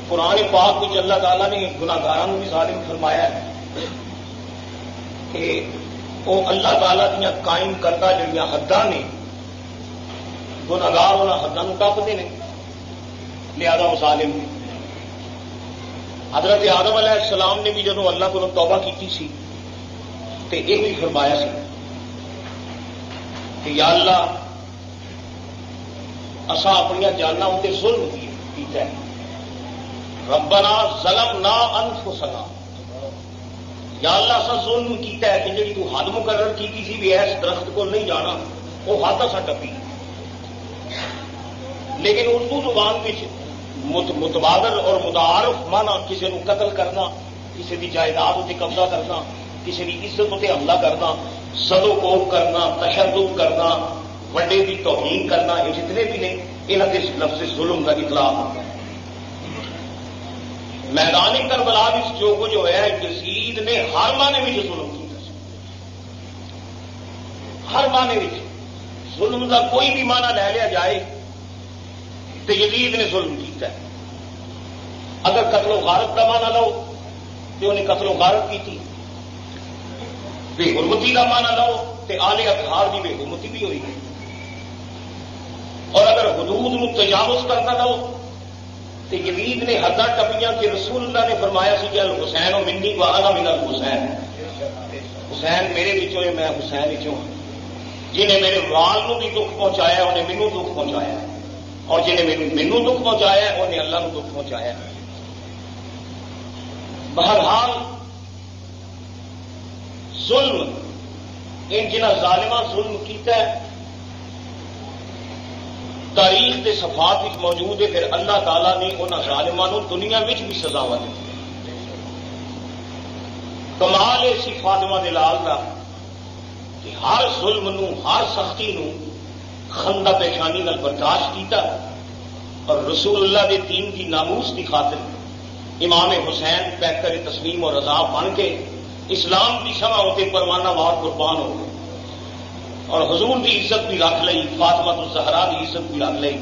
قرآن پاک میں اللہ تعالیٰ نے گناہگاراں بھی ظالم فرمایا ہے کہ وہ اللہ تعالیٰ دیا قائم کردہ جڑیاں حداں نے گناہگار انہاں حداں نوں ٹپدے نے، لہذا وہ ظالم نے۔ حضرت آدم علیہ السلام نے بھی جدوں اللہ کو توبہ کی سی تے یہ بھی فرمایا سی کہ یا اللہ اساں اپنی جاناں تے ظلم کیتا ہے، ربنا ظلمنا انفسنا، یا اللہ اساں ظلم کیتا ہے کہ جڑی تو حد مقرر کی سی بھی اس درخت کو نہیں جانا وہ حد اساں ٹپی۔ لیکن اردو زبان میں متبادل اور متعارف مانا کسی کو قتل کرنا، کسی کی جائیداد اتنے قبضہ کرنا، کسی کی عزت اتنے حملہ کرنا، سدو کوب کرنا، تشدد کرنا، وڈے کی توہین کرنا، یہ جتنے بھی نے یہاں کے لفظ ظلم کا اطلاق ہوتا ہے۔ میدان کربلا جو کچھ ہوا ہے یزید نے ہر معنی میں ظلم کیا، ہر معنی میں ظلم کا کوئی بھی معنی لے لیا جائے تو یزید نے ظلم کیتا ہے۔ اگر قتل و غارت کا معنی لو تو انہیں قتل و غارت کی تھی، بے حرمتی کا معنی لو تو آل اطہار کی بے حرمتی بھی ہوئی ہے، اور اگر حدود نو تجاوز کرنا لو تو یزید نے حداں ٹپیاں کہ رسول اللہ نے فرمایا سی کہ الحسین و منی و انا من الحسین، حسین میرے وچوں ہے میں حسین وچوں ہوں، جنہیں میرے وال نو بھی دکھ پہنچایا انہیں مینوں دکھ پہنچایا، اور جنہیں مینوں دکھ پہنچایا انہیں اللہ نو دکھ پہنچایا۔ بہرحال ظلم ان جنہ ظالمہ ظلم کیتا ہے تاریخ کے صفحات میں موجود ہے، پھر اللہ تعالیٰ نے انہوں ظالموں کو دنیا میں بھی سزاوا دی۔ کمال ہے سی فاطمہ دلال کا کہ ہر ظلم نو ہر سختی نو خندہ پیشانی نال برداشت کیتا، اور رسول اللہ دے دین کی ناموس کی خاطر امام حسین پیکر تسلیم اور رضا بن کے اسلام کی شمع ہوتے پروانہ وار قربان ہو گئے، اور حضور کی عزت بھی رکھ لئی، فاطمہ الزہرا کی عزت بھی رکھ لئی،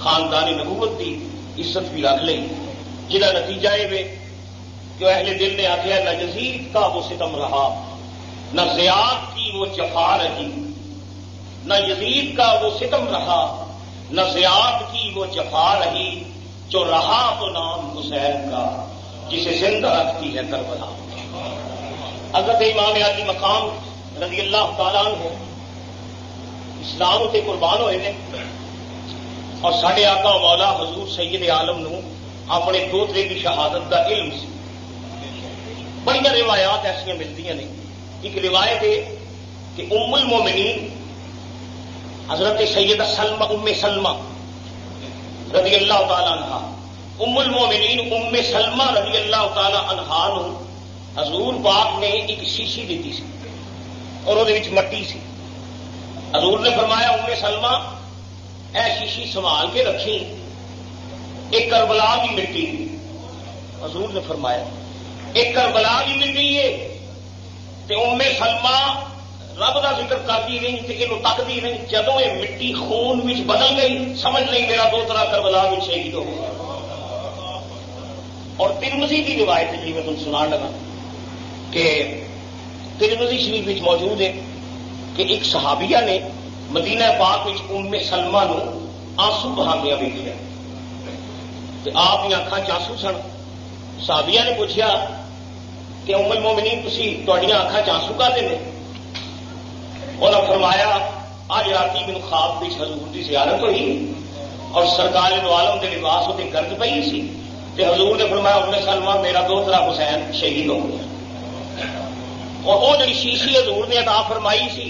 خاندان نبوت کی عزت بھی رکھ لئی، جہاں نتیجہ یہ جو اہل دل نے آخیا نہ یزید کا وہ ستم رہا، نہ زیاد کی وہ جفا رہی، نہ یزید کا وہ ستم رہا، نہ زیاد کی وہ جفا رہی، جو رہا تو نام حسین کا جسے زندہ رکھتی ہے کربلا۔ حضرت امام علی مقام رضی اللہ تعالیٰ عنہ اسلام تے قربان ہوئے نے، اور ساڈے آقا مولا حضور سید عالم نو اپنے دوترے کی شہادت کا علم سی۔ بڑی روایات ایسا ملتی ہیں، ایک روایت ہے کہ ام المومنین حضرت سیدہ سلمہ ام سلمہ رضی اللہ تعالی عنہ، ام المومنین ام سلمہ رضی اللہ تعالی عنہا نو حضور پاک نے ایک شیشی دیتی سی اور وہ مٹی سی۔ حضور نے فرمایا ام سلمہ اے شیشی سنبھال کے رکھی، ایک کربلا کی مٹی۔ حضور نے فرمایا ایک کربلا کی مٹی ہے، تے ام سلمہ رب کا ذکر کرتی رہی تے یہ تکتی رہی، جدوں یہ مٹی خون میں بدل گئی سمجھ نہیں میرا دوترا کربلا میں شہید ہو گیا۔ اور ترمذی کی روایت جی میں تم سنا لگا کہ ترمذی شریف میں موجود ہے کہ ایک صحابیہ نے مدینہ پاک ام سلمہ نو آنسو بہاندیا ویکھیا، آپ کی اکھاں چ آنسو سن۔ صحابیہ نے پوچھا کہ ام المومنین تسی تہاڈیاں اکھاں چ آنسو کردے نے؟ انہوں نے فرمایا اج راتی میرے خواب وچ حضور کی زیارت ہوئی اور سرکار دو عالم کے لباس اتنے گرد پئی سی، تے حضور نے فرمایا ام سلمہ میرا دوترا حسین شہید ہو گیا۔ اور وہ جی شیشی حضور نے عطا فرمائی سی،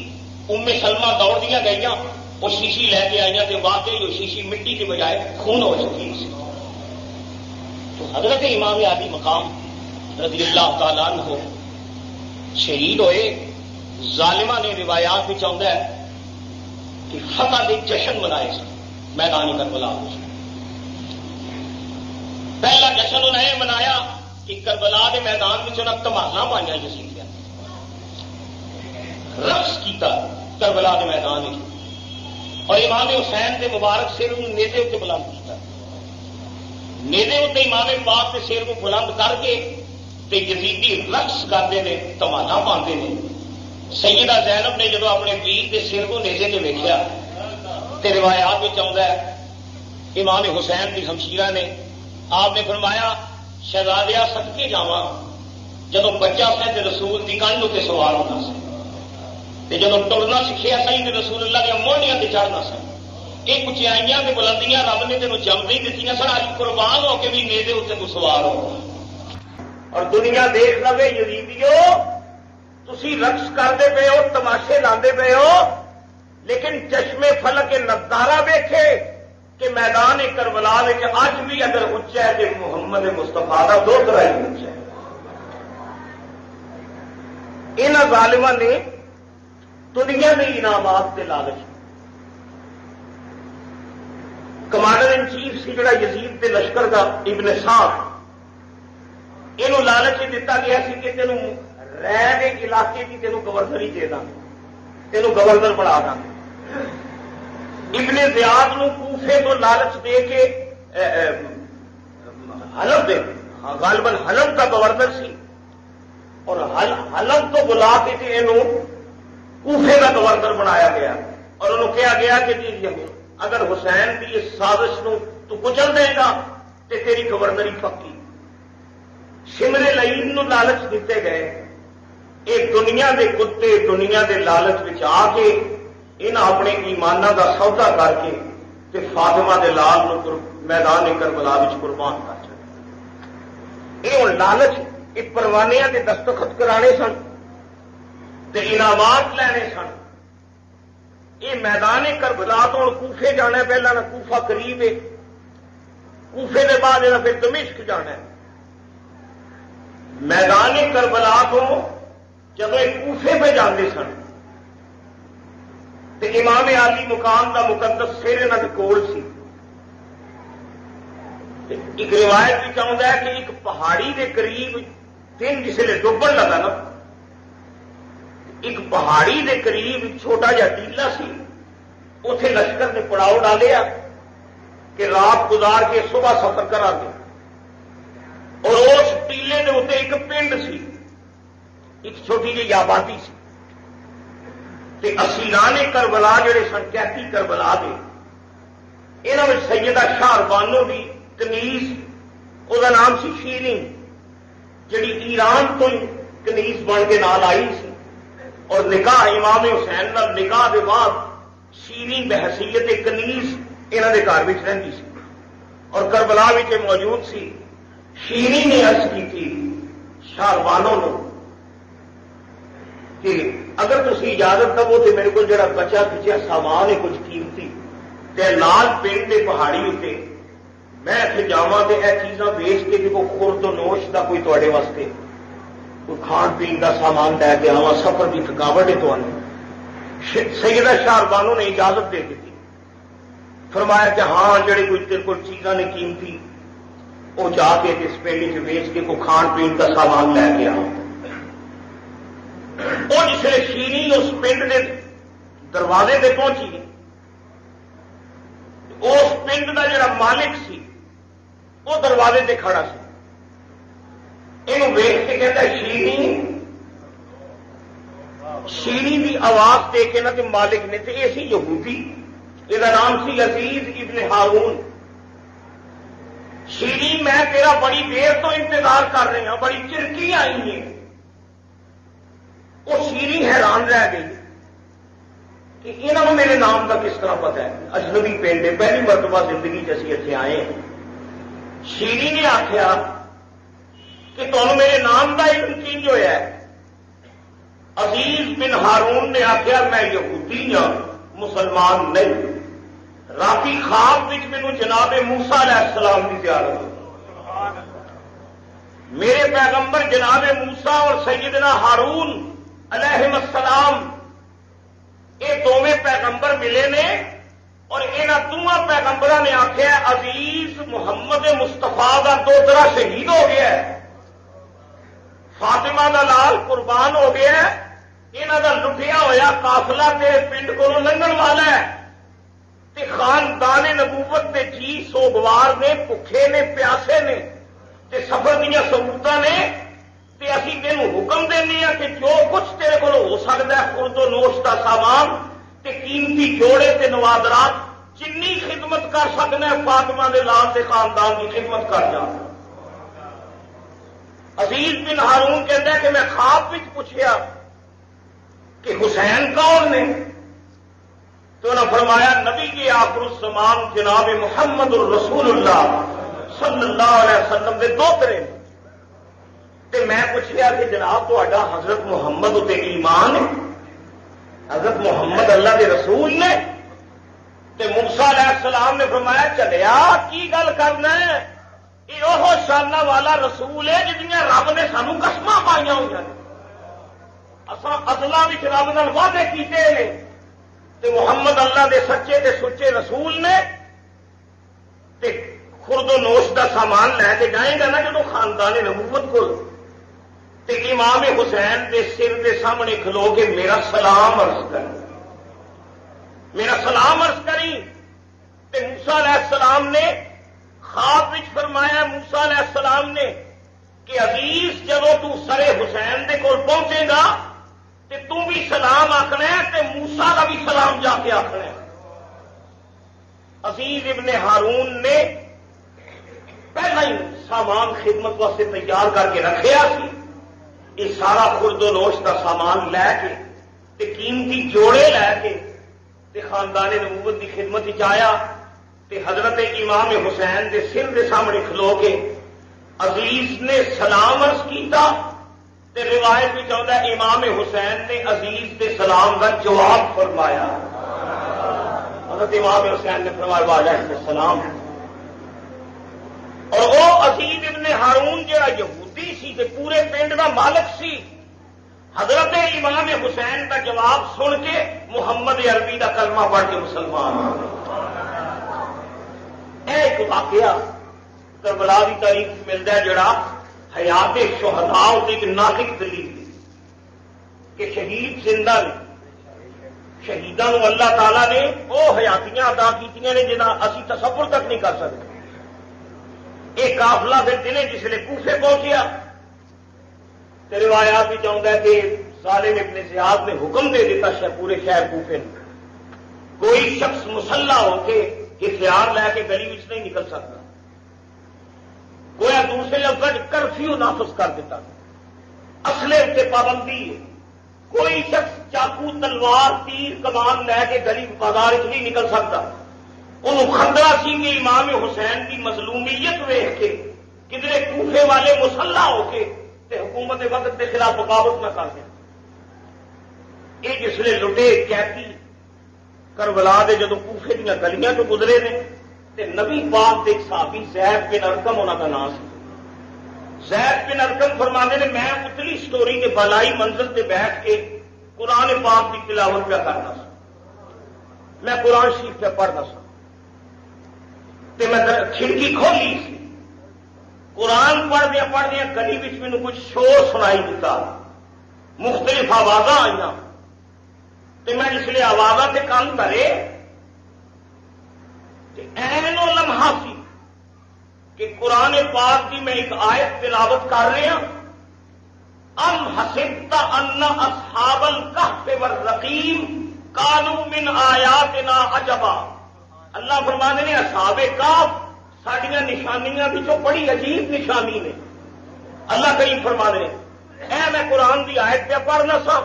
ام سلمہ دوڑ دیا گئیاں، وہ شیشی لے کے آئی تے واقعی وہ شیشی مٹی کے بجائے خون ہو چکی سی۔ تو حضرت امام علی مقام رضی اللہ تعالیٰ عنہ شہید ہوئے۔ ظالمہ نے روایات میں چاہتا ہے کہ فتح کے جشن منائے سن میدان کربلا۔ پہلا جشن انہیں یہ منایا کہ کربلا کے میدان میں انہیں تمانا پائیا یزید نے، رقص کیتا کربلا کے میدان میں، اور امام حسین کے مبارک سر نیزے اتنے بلند کیتا، نیزے اتنے امام پاک کے سر کو بلند کر کے تے یزیدی رقص کرتے ہیں، دھمالا پاتے ہیں۔ سیدہ زینب نے جدو اپنے پیر کے سر کو نیزے سے ویکیا تے روایات میں آتا ہے امام حسین کی ہمشیرہ نے آپ نے فرمایا شہزادیا صدقے جاواں جدو بچہ سے تے رسول کی کنڈ اتنے سوار ہونا سی تے جدو ٹرنا سیکھیا سی تے رسول اللہ دیا موہنیاں تے چڑھنا سی۔ یہ اچائیاں تے بلندیاں رب نے تینوں جم نہیں دیتی سن، اج قربان ہو کے بھی نیزے اتنے تو سوار ہو۔ اور دنیا دیکھ لو یزیدیو تسی رقص کرتے پے ہو، تماشے لاندے پے ہو، لیکن چشمے فلک نظارہ ویکھے کہ میدان کربلا اج بھی اگر اچا ہے کہ محمد مستفا کا دو طرح ہی اچا ہے۔ یہاں ظالماں نے دنیا کے انعامات کے لالچ کمانڈر ان چیف سی جڑا یزید کے لشکر کا ابن سعد یہ لالچ دیتا گیا سی کہ تینوں رہ کے علاقے کی تینوں گورنر ہی دے داں، تینوں گورنر بنا داں۔ ابن زیاد نو کوفے تو لالچ دے کے حلب دے غالباً حلب کا گورنر سی اور حلب تو بلا کے یہ کوفے کا گورنر بنایا گیا اور انہوں کہا گیا کہ جی اگر حسین کی اس سازش نو تو کچل دے گا تو تیری گورنری پکی۔ شمر لعین نو لالچ دیتے گئے، ایک دنیا دے کتے دنیا دے لالچ میں آ کے انہاں اپنے ایمانہ دا سودا کر کے تے فاطمہ دے لال نو میدان کربلا وچ قربان کر چھڈیا۔ یہ ہن لالچ یہ پروانیاں دے دستخط کرانے سن تے انعامات لینے سن۔ یہ میدان کربلا تو ہن کوفے جانا ہے، پہلا نہ کوفہ قریب ہے، کوفے دے بعد انہاں پھر دمشق جانا ہے۔ میدان کربلا تو جب یہ کوفے پہ جاندے سن تو امام عالی مقام دا مقدس سر انہاں دے کول سی۔ ایک روایت بھی آتا ہے کہ ایک پہاڑی دے قریب دن جسے ڈبن لگا نا، ایک پہاڑی دے قریب ایک چھوٹا جا ٹیلا سی، اتے لشکر نے پڑاؤ ڈالیا کہ رات گزار کے صبح سفر کرا گے، اور اس ٹیلے کے اتنے ایک پنڈ سی، ایک چھوٹی جی آبادی سی تے اسیران کربلا جڑے سن قیدی کربلا دے یہاں میں سیدہ شاہ بانو دی کنیز وہ نام سی شیریں، جڑی ایران تو کنیز بن کے نال آئی سی اور نکاح امام حسین نال نکاح کے بعد شیریں بحیثیت کنیز یہاں کے گھر رہتی سی اور کربلا موجود سی۔ شیریں نے عرض کی تھی شاہبانوں نے کہ اگر تسی اجازت دو تو میرے کو جڑا بچا کچیا سامان ہے کچھ قیمتی تے نال پنڈ کے پہاڑی اتنے میں اتنے جاواں تے اے چیزاں بیچ کے کہ کوئی خورد و نوش کا کوئی تواڈے واسطے کوئی کھان پین کا سامان لے کے آواں، سفر کی تھکاوٹ ہے تمہیں۔ سیدہ شاہبانو نے اجازت دے دی، فرمایا کہ ہاں جڑے کوئی تیرے کو چیزاں نے قیمتی وہ جا کے اس پنڈ چ بیچ کے کوئی کھان پین کا سامان لے کے آؤ۔ وہ جسے شیریں اس پنڈ کے دروازے پہ پہنچی، اس پنڈ کا جڑا مالک سی وہ دروازے پہ کھڑا سی، یہ ویخ کے کہتا شیریں کی آواز دے کے نہ کہ مالک نے تے یہ سی یہودی، یہ نام سی عزیز ابن ہارون۔ شیریں میں تیرا بڑی دیر تو انتظار کر رہی ہوں، بڑی چرکی آئی ہے۔ وہ شیریں حیران رہ گئی کہ انہوں میرے نام کا کس طرح پتا ہے، اجنبی پنڈ ہے، پہلی مرتبہ زندگی جیسی اتنے آئے ہیں۔ شیریں نے آخیا کہ تمہیں میرے نام کا علم چینج ہوا ہے۔ عزیز بن ہارون نے آخیا میں یہودی ہاں، مسلمان نہیں۔ راتی خواب وچ مینوں جناب موسیٰ علیہ السلام کی زیارت ہوئی، میرے پیغمبر جناب موسیٰ اور سیدنا ہارون علیہ السلام یہ دونوں پیغمبر ملے نے اور یہاں دونوں پیغمبروں نے آخیا عزیز محمد مستفا کا دوترا شہید ہو گیا ہے، فاطمہ کا لال قربان ہو گیا ہے، یہاں کا لٹیا ہوا قافلہ تے پنڈ کو لنگن والا ہے، تے خاندان نبوت دے جی سوگوار نے، بھکھے نے، پیاسے نے تے سفر دیا سہولتاں نے، تے اسی تینوں حکم دینے ہاں کہ جو کچھ تیرے کو ہو سکتا ہے خورد و نوش کا سامان تے قیمتی جوڑے تے نوادرات جنی خدمت کر سکنا ہے فاطمہ دے لال دے خاندان کی خدمت کر جا۔ عزیز بن ہارون کہتا ہے کہ میں خواب وچ پوچھیا کہ حسین کون نے؟ تو انہوں نے فرمایا نبی کے آخر الزمان جناب محمد الرسول اللہ صلی اللہ علیہ وسلم دے دوترے۔ تے میں پوچھیا کہ جناب تہاڈا حضرت محمد تے ایمان ہے؟ حضرت محمد اللہ دے رسول نے؟ تے موسیٰ علیہ السلام نے فرمایا چلیا کی گل کرنا ہے، یہ وہ شانہ والا رسول ہے جنیاں رب نے سانو قسم پائیاں ہوئی ہیں، اصل وچ رب نال وعدے کیتے نے، تے محمد اللہ دے سچے تے سچے رسول نے، تے خورد و نوش دا سامان لے کے جائیں گا نا جدو خاندان نبوت کو، تے امام حسین دے سر دے سامنے کھلو کے میرا سلام عرض کر، میرا سلام عرض کری۔ تے موسیٰ علیہ السلام نے خواب وچ فرمایا موسیٰ علیہ السلام نے کہ عزیز جدو تو سر حسین دے کول پہنچے گا تے تو بھی سلام آخنا ہے تے موسیٰ کا بھی سلام جا کے آخنا ہے۔ عزیز ابن ہارون نے پہلا ہی سامان خدمت واسطے تیار کر کے رکھیا سی، یہ سارا خورد و نوش کا سامان لے کے تے قیمتی جوڑے لے کے تے خاندان نبوت کی خدمت آیا، تے حضرت امام حسین دے سر دے سامنے کھلو کے عزیز نے سلام عرض کیتا، تے روایت میں آتا ہے امام حسین نے عزیز دے سلام کا جواب فرمایا۔ حضرت امام حسین نے فرمایا وعلیکم السلام۔ اور وہ عزیز ابن ہارون جڑا یہودی سی تے پورے پنڈ کا مالک سی، حضرت امام حسین کا جواب سن کے محمد عربی کا کلمہ پڑھ کے مسلمان ہو گئے۔ ایک واقعہ کربلا کی تاریخ ملتا ہے جڑا حیات شہداء ایک ناطق دلیل کہ شہید زندہ نے، شہیدان اللہ تعالی نے وہ حیاتیاں عطا کیتیاں نے جنہاں اسی تصور تک نہیں کر سکتے۔ ایک قافلہ پھر دنے جسے کوفے پہنچیا تے روایات بھی چاہتا ہے کہ ظالم ابن زیاد نے حکم دے دیتا پورے شہر کوفے میں کوئی شخص مسلح ہو کے ہتھیار لے کے گلی وچ نہیں نکل سکتا، گویا دوسرے لفظ کرفیو نافذ کر دیتا، اسلحے تے پابندی ہے، کوئی شخص چاقو تلوار تیر کمان لے کے گلی بازار وچ نہیں نکل سکتا۔ انہوں خطرہ سی کہ امام حسین کی مظلومیت ویکھ کے کدھر کوفے والے مسلح ہو کے تے حکومت وقت کے خلاف بغاوت نہ کر دیں۔ یہ جسے لٹے قیدی کربلا دے جدو کوفے دیا گلیاں تو گزرے نے تے نبی پاک دے ایک صحابی زید بن ارقم انہوں کا نام سی، زید بن ارقم فرمانے نے میں اتلی سٹوری کے بالائی منزل تے بیٹھ کے قرآن پاک کی تلاوت پہ کرنا سا، میں قرآن شریف پہ پڑھنا سا تے میں کھڑکی کھولی سی، قرآن پڑھدیا پڑھدیا گلی میں کچھ شور سنائی دیتا، مختلف آواز آئی، تے میں جس لیے آواز سے کام کرے اینو لمحہ سی کہ قرآن پاک کی میں ایک آیت تلاوت کر رہا، ام حسبت ان اصحاب الکہف والرقیم کانوا من آیاتنا عجبا۔ اللہ فرمانے نے اصحاب کہف ساڈیاں نشانیاں وچوں بڑی عجیب نشانی نے۔ اللہ کریم فرمانے نے اے میں قرآن کی آیت پہ پڑھنا سا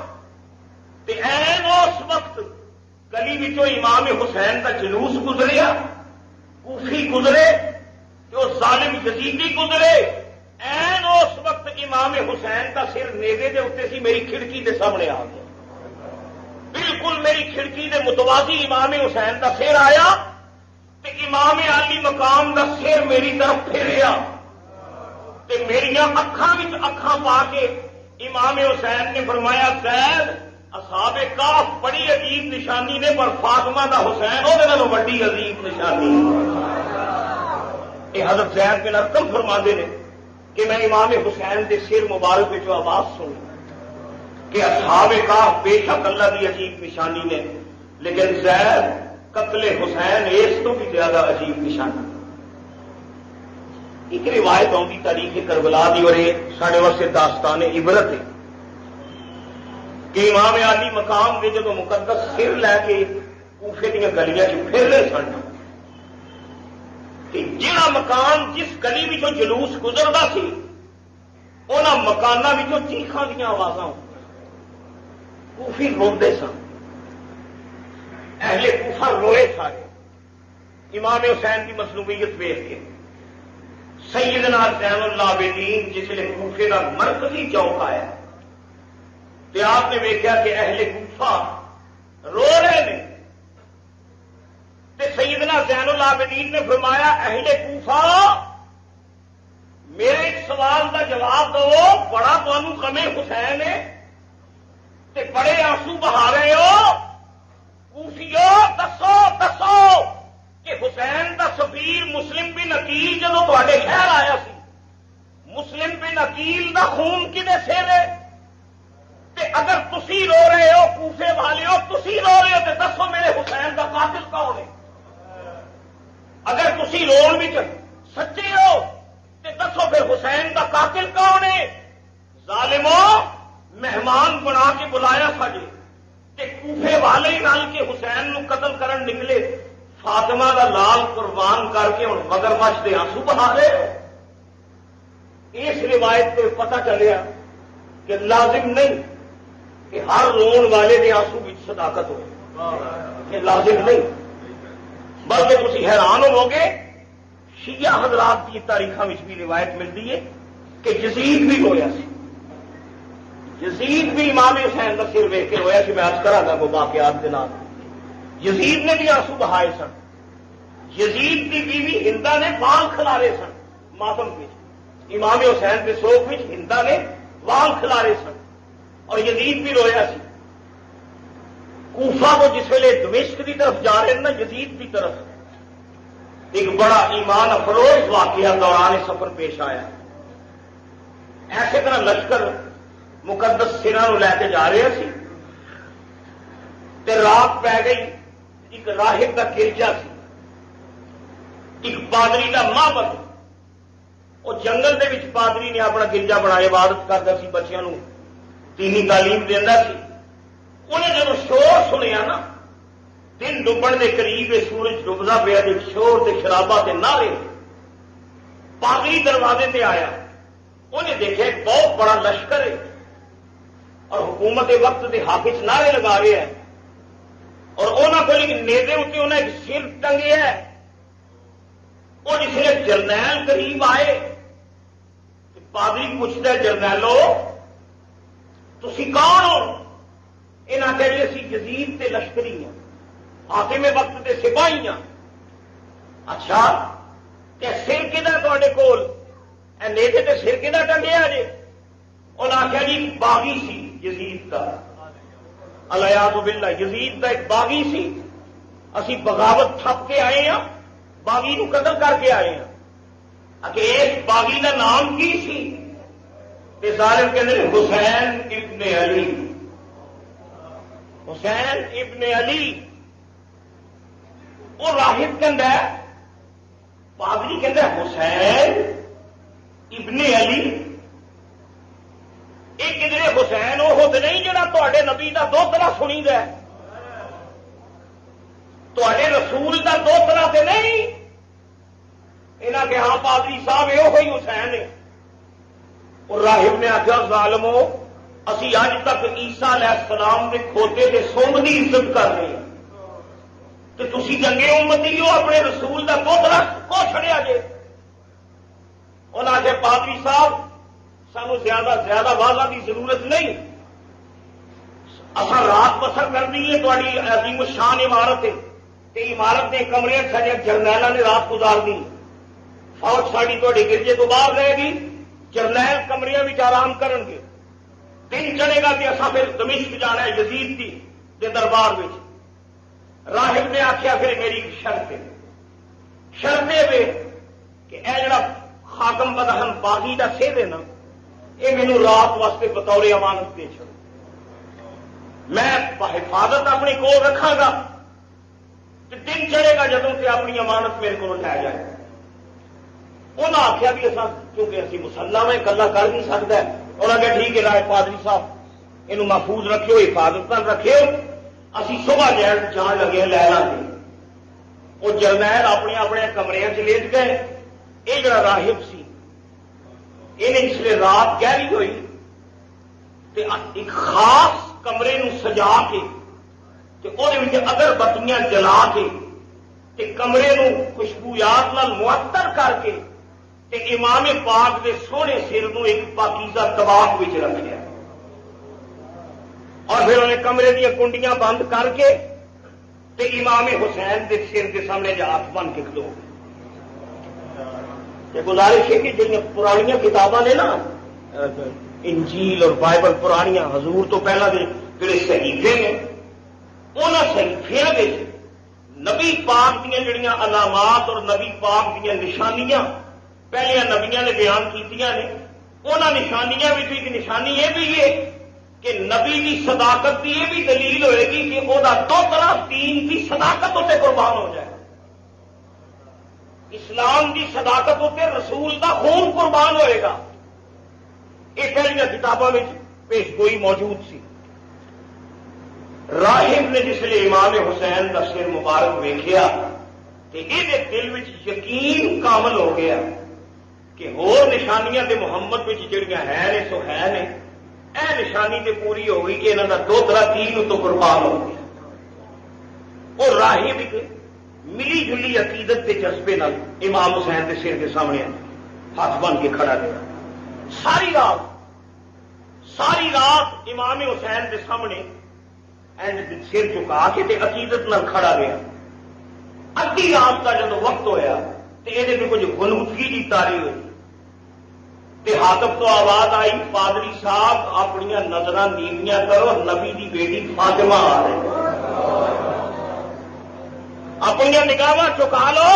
تے این اس وقت گلی وچوں امام حسین کا جلوس گزریا، کوفی گزرے تو ظالم یزیدی گزرے، این اس وقت امام حسین کا سر نیزے دے اتنے سی، میری کھڑکی دے سامنے آ گیا، بالکل میری کھڑکی دے متوازی امام حسین کا سر آیا تے امام عالی مقام کا سر میری طرف پھیریا تے میریاں اکھاں وچ اکھاں پا کے امام حسین نے فرمایا زید اصحاب کاف بڑی عجیب نشانی نے پر فاطمہ دا حسین وہ بڑی عجیب نشانی۔ یہ حضرت زید بن ارقم فرماندے نے کہ میں امام حسین دے سر مبارک وچ آواز سنی کہ اصحاب کاف بے شک اللہ دی عجیب نشانی نے، لیکن زید قتل حسین اس تو بھی زیادہ عجیب نشانہ. ایک روایت آتی تاریخ کربلا دی اور یہ سارے واسطے داستان عبرت ہے کہ امام علی مقام کے جدو مقدس سر لے کے کوفے دیا گلیاں پھر رہے سن کہ جہاں مکان جس گلی میں جلوس گزرتا سی انہوں مکانوں چیخاں دیا آوازاں کوفی روندے سن. اہل کوفہ روئے سارے امام حسین کی مظلومیت ویخ کے. سیدنا زین العابدین جس نے کوفے کا مرکزی چوک آیا تو آپ نے ویکیا کہ اہل کوفہ رو رہے ہیں. تے سیدنا زین العابدین نے فرمایا اہل کوفہ میرے ایک سوال کا جواب دو, بڑا تمہیں غم حسین ہے تے بڑے آنسو بہا رہے ہو, کوفیو دسو دسو کہ حسین دا سفیر مسلم بن عقیل جدو تے شہر آیا سی, مسلم بن عقیل دا خون کدے سر ہے, تے اگر تسی رو رہے ہو کوفے والے ہو, تسی رو رہے ہو تے دسو میرے حسین دا قاتل کون ہے. اگر تسی رون بھی سچے ہو تے دسو پھر حسین دا قاتل کون ہے. ظالمو مہمان بنا کے بلایا ساجے تے کوفے والے ہی نال کے حسین نو قتل کرن نکلے, فاطمہ دا لال قربان کر کے ہوں مگر مچ دے آنسو بہا رہے ہو. اس روایت کو پتہ چلیا کہ لازم نہیں کہ ہر رون والے دے آنسو بھی صداقت ہو, یہ لازم نہیں, بلکہ تسی حیران ہو گے شیعہ حضرات کی تاریخوں میں بھی روایت ملتی ہے کہ یزید بھی رویا سی, یزید بھی امام حسین کا سر ویخ کے رویا سی. میں آج کرا گا وہ واقعات کے نام. یزید نے بھی آنسو بہائے سن. یزید کی بیوی ہندا نے وال کھلارے سن ماتم کے, امام حسین کے سوگ میں ہندا نے وال کھلارے سن اور یزید بھی رویا سی. کوفہ کو جس ویلے دمشق کی طرف جا رہے ہیں نا یزید کی طرف, ایک بڑا ایمان افروز واقعہ دوران سفر پیش آیا. ایسے طرح لشکر مقدس سرا لے کے جا رہے سی تے رات پی گئی. ایک راہب کا گرجا سی, ایک پادری کا معبد, وہ جنگل دے وچ پادری نے اپنا گرجا بنایا عبادت کرتا سی, بچیاں نو دینی تعلیم دینا سی. انہیں جب شور سنیا نا دن ڈبن کے قریب سورج ڈبدا پیا, شور تے شرابا تے نعرے, پادری دروازے تے آیا, انہیں دیکھا ایک بہت بڑا لشکر ہے اور حکومت وقت کے حافظ نعرے لگا رہے ہیں اور انہوں کو نیزے اتنے انہیں ایک سر ٹنگے ہے. اور جس نے جرنیل قریب آئے پادری پوچھتا ہے جرنیلو تسی کون ہو؟ انہاں کہ جی اسی یزید تے لشکری ہیں, حاکم وقت تے سپاہی ہیں. اچھا کہ سر کدھر تھوڑے کول نیزے تے سر کدھر ٹنگیا جی؟ انہاں آخیا جی باغی سی یزید کا, الیاذ باللہ یزید کا ایک باغی سی, اسی بغاوت ٹھپ کے آئے ہیں, باغی نو قتل کر کے آئے ہیں. کہ اس باغی کا نام کی سی؟ تے ظالم کہندے نے حسین ابن علی, حسین ابن علی. وہ راہب کہندا ہے, پادری کہندا ہے حسین ابن علی. ایک کدھر حسین وہ تو نہیں جڑا تے نبی کا دوترا سنی دا, تے رسول کا دوترا تو نہیں. انہاں کہ ہاں پادری صاحب یہ حسین ہے. اور راہب نے آخیا ظالمو اسی اج تک عیسیٰ علیہ السلام کے کھوتے کے سونگ کی عزت کر رہے ہیں کہ تسی جنگے امتی ہو, اپنے رسول کا دوترا کو چھڑیا جے. انہاں آخیا پادری صاحب سانو زیادہ زیادہ واضح کی ضرورت نہیں, اصا رات بسر کرنی ہے, تاری عظیم الشان عمارت ہے, عمارت کے کمرے سارے جرنیلوں نے رات گزارنی, فوج ساری تھوڑی گرجے تو باہر رہے گی, جرنیل کمرے میں آرام کرن گے. دن چڑھے گا کہ اصا پھر دمشق جانا ہے یزید کی دے دربار میں. راہب نے آخیا پھر میری شرط ہے, شرط یہ کہ اے جڑا خاتم بدہن باغی کا سیر ہے نا, یہ مینو رات واسطے بطور امانت دے چھوڑ, میں حفاظت اپنی کول رکھا گا دن چڑھے گا جدوں کہ اپنی امانت میرے کو لے جائے. انہیں آخیا بھی اصل کیونکہ اسی مسلح میں کلا کر نہیں سکتا. انہوں نے ٹھیک ہے رائے پادری صاحب یہ محفوظ رکھو حفاظت رکھو اسی صبح جان لگے لے لیں گے. وہ جرنیل اپنے اپنے کمرے لیٹ گئے. یہ جڑا راہب سی انہیں اس لیے رات گہری ہوئی تے ایک خاص کمرے نو سجا کے اگر بتیاں جلا کے تے کمرے نو خوشبویات نال معطر کر کے تے امام پاک دے سونے سر نو ایک پاکیزہ طباق وچ رکھیا اور پھر انہیں کمرے دیا کنڈیاں بند کر کے تے امام حسین دے سر کے سامنے جا ہاتھ بن کے کھلو. یہ گزارش ہے کہ جن پرانیاں کتاباں نے نا انجیل اور بائبل پرانیاں حضور تو پہلا دے جڑے صحیفے نے انہاں صحیفیاں دے نبی پاک دیا جڑیاں علامات اور نبی پاک دیا نشانیاں پہلے نبیاں نے بیان کیتیاں نے. انہاں نشانیاں وچ ایک نشانی یہ بھی ہے کہ نبی کی صداقت کی یہ بھی دلیل ہوئے گی کہ وہ دو طرح دین کی صداقت ہوتے قربان ہو جائے. اسلام کی صداقت ہوتے رسول کا خون قربان ہوئے گا. یہ پہلے کتابوں میں پیش گوئی موجود سی. راہب نے جس لیے امام حسین کا سر مبارک ویکھیا کہ یہ دل میں یقین کامل ہو گیا کہ ہور نشانیاں تے محمد میں جڑیاں ہیں نے سو ہے نے اے نشانی تے پوری ہو گئی کہ انہوں کا دو طرح دین تو قربان ہو گیا. وہ راہب ایک ملی جلی عقیدت کے جذبے نال امام حسین کے سر کے سامنے ہاتھ بن کے کھڑا رہا. ساری رات امام حسین کے سامنے سر چکا کے تے عقیدت نال کھڑا رہا. ادھی رات کا جب وقت ہویا تو یہ کچھ غنودگی کی تاری ہوئی تے حاطب تو آواز آئی پادری صاحب اپنی نظر نیویاں کرو نبی دی بیٹی فاطمہ آ رہی. اپنی نگاہ چکا لو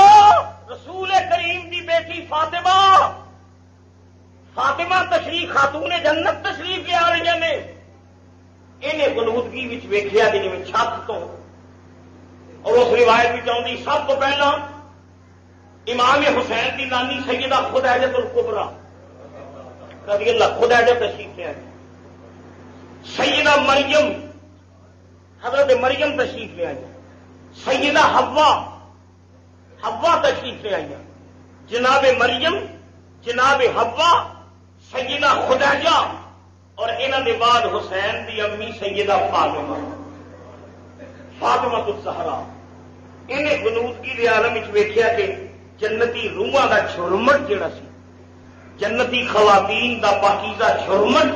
رسول کریم دی بیٹی فاطمہ تشریف خاتون جنت تشریف لے آ رہی نے. انہیں غنودگی ویکھیا کہ جی چھت تو اور اس روایت بھی آتی سب تو پہلا امام حسین کی نانی سیدہ خدیجہ الکبریٰ رضی اللہ خدیجہ تشریف لے آئی. سیدہ مریم حضرت مریم تشریف لے آئی. سیدہ حوا تشریف لے آئی. جناب مریم جناب حوا سیدہ خدیجہ اور انہوں نے بعد حسین دی امی سیدہ فاطمہ الزہرا. انہیں غنودگی دے عالم وچ ویکھیا کہ جنتی روحاں دا چھرمٹ جڑا سی جنتی خواتین دا پاکیزہ چھرمٹ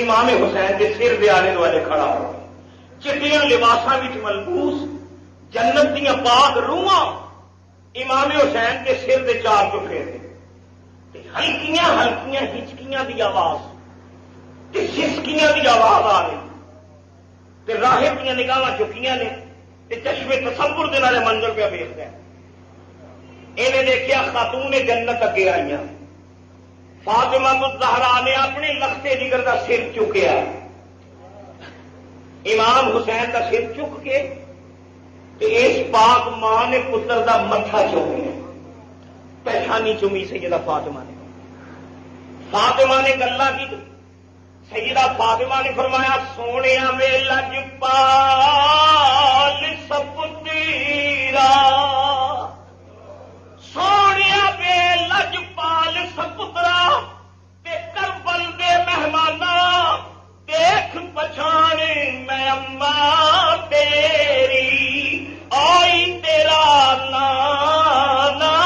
امام حسین کے سر دے آلے دوالے کھڑا ہو. چٹیاں لباساں وچ ملبوس جنت دیاں پاک روحاں امام حسین کے سر دے چار چکے تھے. ہلکیاں ہلکیاں ہچکیاں دی آواز تے سسکیاں دی آواز آ رہی تے راہب دیاں نگاہاں چکیاں نے تے چشمے تصور دے نالے منظر پہ ویکھدا ہے. انہیں دیکھیا خاتون جنت اگے آئیاں. فاطمہ الزہرا نے اپنے لختے جگر کا سر چکیا. امام حسین کا سر چک کے اس پاک ماں نے پتر دا متھا چومیا پیشانی چومی سیدہ فاطمہ نے. فاطمہ نے گلا کی سیدہ فاطمہ نے فرمایا سونے میں لجپال سب تیرا سونے بے لجپال سپترا تے کربل دے مہمانا دیکھ پچھان میں اماں تیری آئی تیرا نانا.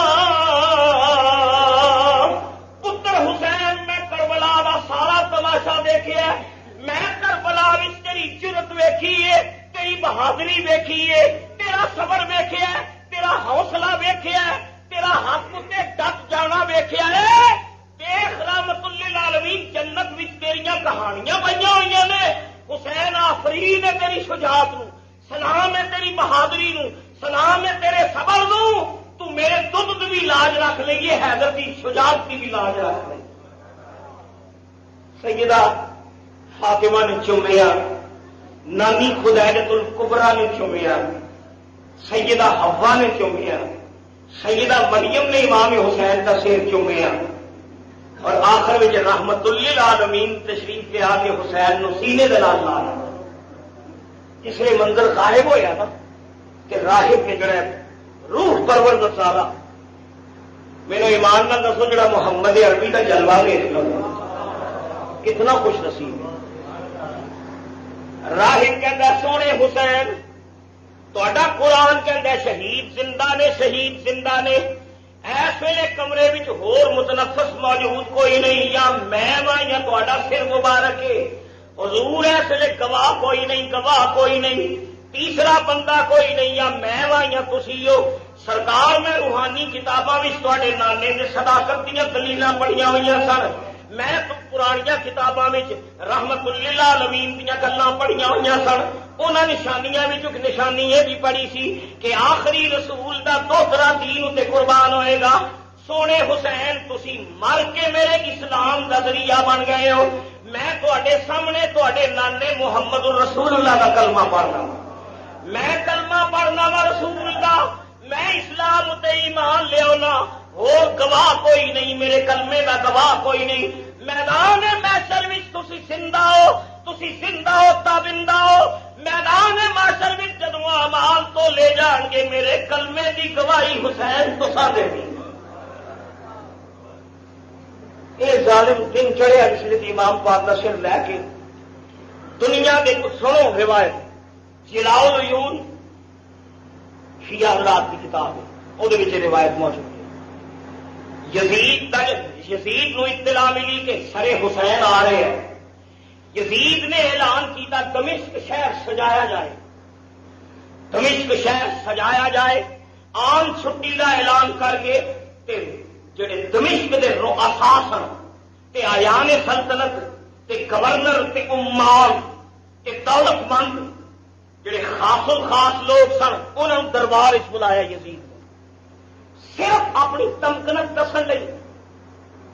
پتر حسین میں کربلا دا سارا تماشا دیکھیا میں کربلا وچ تیری جرت ویکھیے تیری بہادری ویکھیے تیرا صبر ویکھیا تیرا حوصلہ ویکھیا تیرا حق تے ڈٹ جانا ویکھیا ہے. دیکھ رحمت للعالمین جنت وچ تیریاں کہانیاں پئیاں ہوئیاں نے. حسین آفرین ہے تیری شجاعت نو سلام ہے تیری بہادری نو سلام ہے تیرے صبر نو. تو میرے دودھ بھی لاج رکھ لئیے حیدر کی شجاعت کی بھی لاج رکھ لئیے. سیدہ فاطمہ نے چومیا نانی خدیجہ الکبریٰ نے چومیا. سیدہ حوا نے چومیا، سیدہ مریم نے امام حسین کا سر چومیا، اور آخر میں رحمت للعالمین تشریف لے آ کے حسین نو سینے دے نال لا لیا۔ اس لیے منظر غائب ہویا نا کہ راہب کے جڑے روح پرور نصارا میرے ایمان نہ دسو جڑا محمد عربی کا جلوہ دیکھ لو کتنا خوش نصیب ہے۔ راہب کہندا سونے حسین تہاڈا قرآن کہندا شہید زندہ نے، شہید زندہ نے، ایس ویلے کمرے وچ ہور متنفس موجود کوئی نہیں، یا میں واں یا تہاڈا سر مبارک ہے، حضور ایس ویلے گواہ کوئی نہیں، گواہ کوئی نہیں، تیسرا بندہ کوئی نہیں، یا میں واں یا تسی ہو۔ سرکار میں روحانی کتاباں وچ تہاڈے نانے نے صداقت دیاں دلیلاں پڑھیاں ہوئیاں سن، میں تو پرانیاں کتاباں وچ رحمت للعالمین دیاں گلاں پڑھیاں ہوئیاں سن، انہاں نشانیاں وچ ایک نشانی یہ بھی پڑھی سی کہ آخری رسول دا دوسرا دین تے قربان ہوئے گا۔ سونے حسین تسی مر کے میرے اسلام دا ذریعہ بن گئے ہو، میں تواڈے سامنے تواڈے نانے محمد رسول اللہ دا کلمہ پڑھنا، میں کلمہ پڑھنا وا رسول دا، میں اسلام تے ایمان لیاونا، اور گواہ کوئی نہیں، میرے کلمے دا گواہ کوئی نہیں۔ میدان محشر وچ تسی زندہ ہو، تسی زندہ ہو تابندہ ہو، میدان محشر وچ جدوں اعمال تو لے جان گے میرے کلمے دی گواہی حسین تساں دے دی۔ یہ ظالم دن چڑھیا جس نے امام پاک کا سر لے کے دنیا کے کچھ سنو روایت جلاء العیون شیعہ حضرات کی کتاب ہے، وہ روایت موجود ہے۔ یزید نو اطلاع ملی کہ سر حسین آ رہے ہیں، یزید نے اعلان کیا دمشق شہر سجایا جائے، دمشق شہر سجایا جائے، عام چھٹی کا اعلان کر کے جڑے دمشق دے رؤساء سن تے آیان سلطنت تے گورنر تے عمال تے دولت مند جڑے خاص الخاص لوگ سن انہوں نے دربار اس بلایا یزید نے، صرف اپنی تمکنت دسن لئی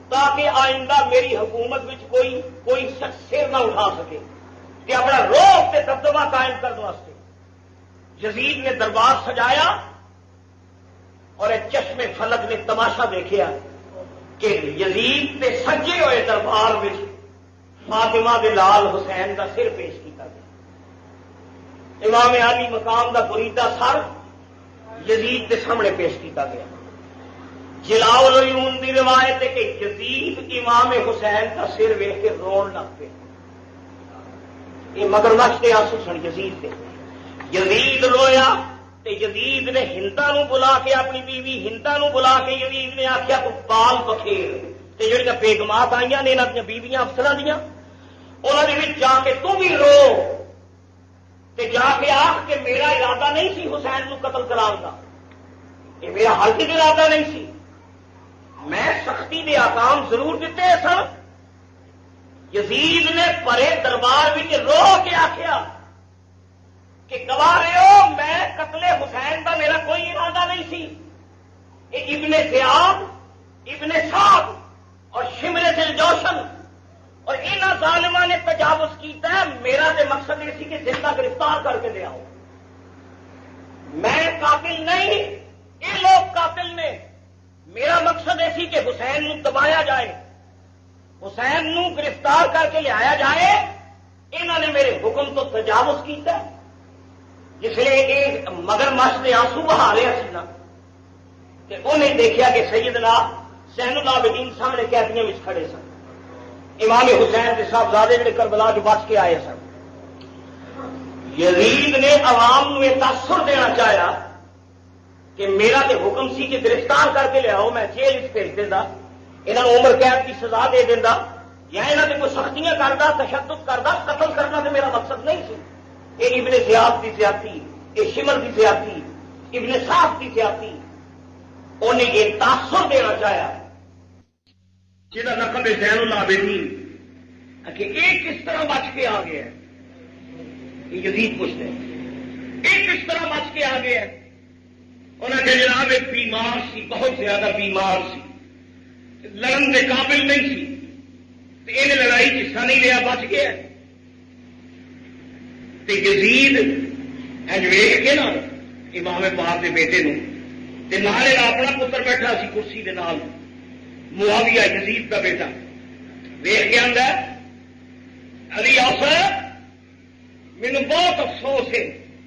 تاکہ آئندہ میری حکومت وچ کوئی شخص سر نہ اٹھا سکے کہ اپنا روب تے دبدبہ قائم کرنے واسطے یزید نے دربار سجایا، اور ایک چشمے فلک نے تماشا دیکھا کہ یزید کے سجے ہوئے دربار میں فاطمہ دے لال حسین کا سر پیش کیا گیا، امام علی مقام کا بریدہ سر یزید کے سامنے پیش کیا گیا۔ جلاء العیون دی روایت ہے کہ یزید امام حسین کا سر ویکھ کے رون لگ پے، یہ مگرمچھ کے آنسو سن یزید کے، یزید رویا، یزید نے ہندا نو بلا کے اپنی بیوی ہندا نو بلا کے یزید نے آخیا تو بال بخیر تے جڑیاں بیگمات آئیاں نے انہاں دیاں بیویاں افسراں دیاں انہاں دے وچ جا کے تو بھی رو تے جا کے آخ کہ میرا ارادہ نہیں سی حسین نو قتل کران دا، یہ میرا ہرگز ارادہ نہیں سی، میں سختی دے احکام ضرور دیتے سن۔ یزید نے پرے دربار وچ رو کے آخیا کہ گواہ رہے ہو میں قتل حسین کا میرا کوئی ارادہ نہیں سی، یہ ابن زیاد ابن سعد اور شمر دل جوشن اور انہاں ظالماں نے تجاوز کیتا ہے، میرا تے مقصد یہ سی کہ زندہ گرفتار کر کے لے آؤ، میں قاتل نہیں، یہ لوگ قاتل نے، میرا مقصد یہ سی کہ حسین نو دبایا جائے، حسین نو گرفتار کر کے لے آیا جائے، انہوں نے میرے حکم تو تجاوز کیتا ہے، جس لیے مگر مچھ کے آنسو بہا رہا سی نا کہ انہیں دیکھا کہ سیدنا زین العابدین سامنے قیدیاں وچ کھڑے سن، امام حسین کے صاحبزادے جڑے کربلا جو بچ کے آئے سن۔ یزید نے عوام کو یہ تاثر دینا چاہیا کہ میرا تے حکم سی کہ گرفتار کر کے لے آؤ، میں جیل وچ بھیج دینا، انہاں نوں عمر قید کی سزا دے دینا، یا انہاں تے کوئی سختیاں کردا تشدد کردا، قتل کرنا تے میرا مقصد نہیں سی۔ یہ ابن زیاد کی زیادتی، یہ شمر کی زیادتی، ابن صاحب کی زیادتی، انہیں یہ تاثر دینا چاہیا جہاں لقب زین العابدین کہ یہ کس طرح بچ کے آ گیا ہے، یہ یزید پوچھتے ہیں یہ کس طرح بچ کے آ گیا ہے، انہوں نے جناب ایک بیمار سی، بہت زیادہ بیمار سی، لڑن کے قابل نہیں سی، تو انہیں لڑائی حصہ نہیں لیا، بچ گیا۔ یزید ویخ کے نا امام پاک کے بیٹے نو تے نال اپنا پتر بیٹھا سی کرسی دے نال، معاویہ یزید کا بیٹا، ویخ کے آندا علی آصر مینوں بہت افسوس ہے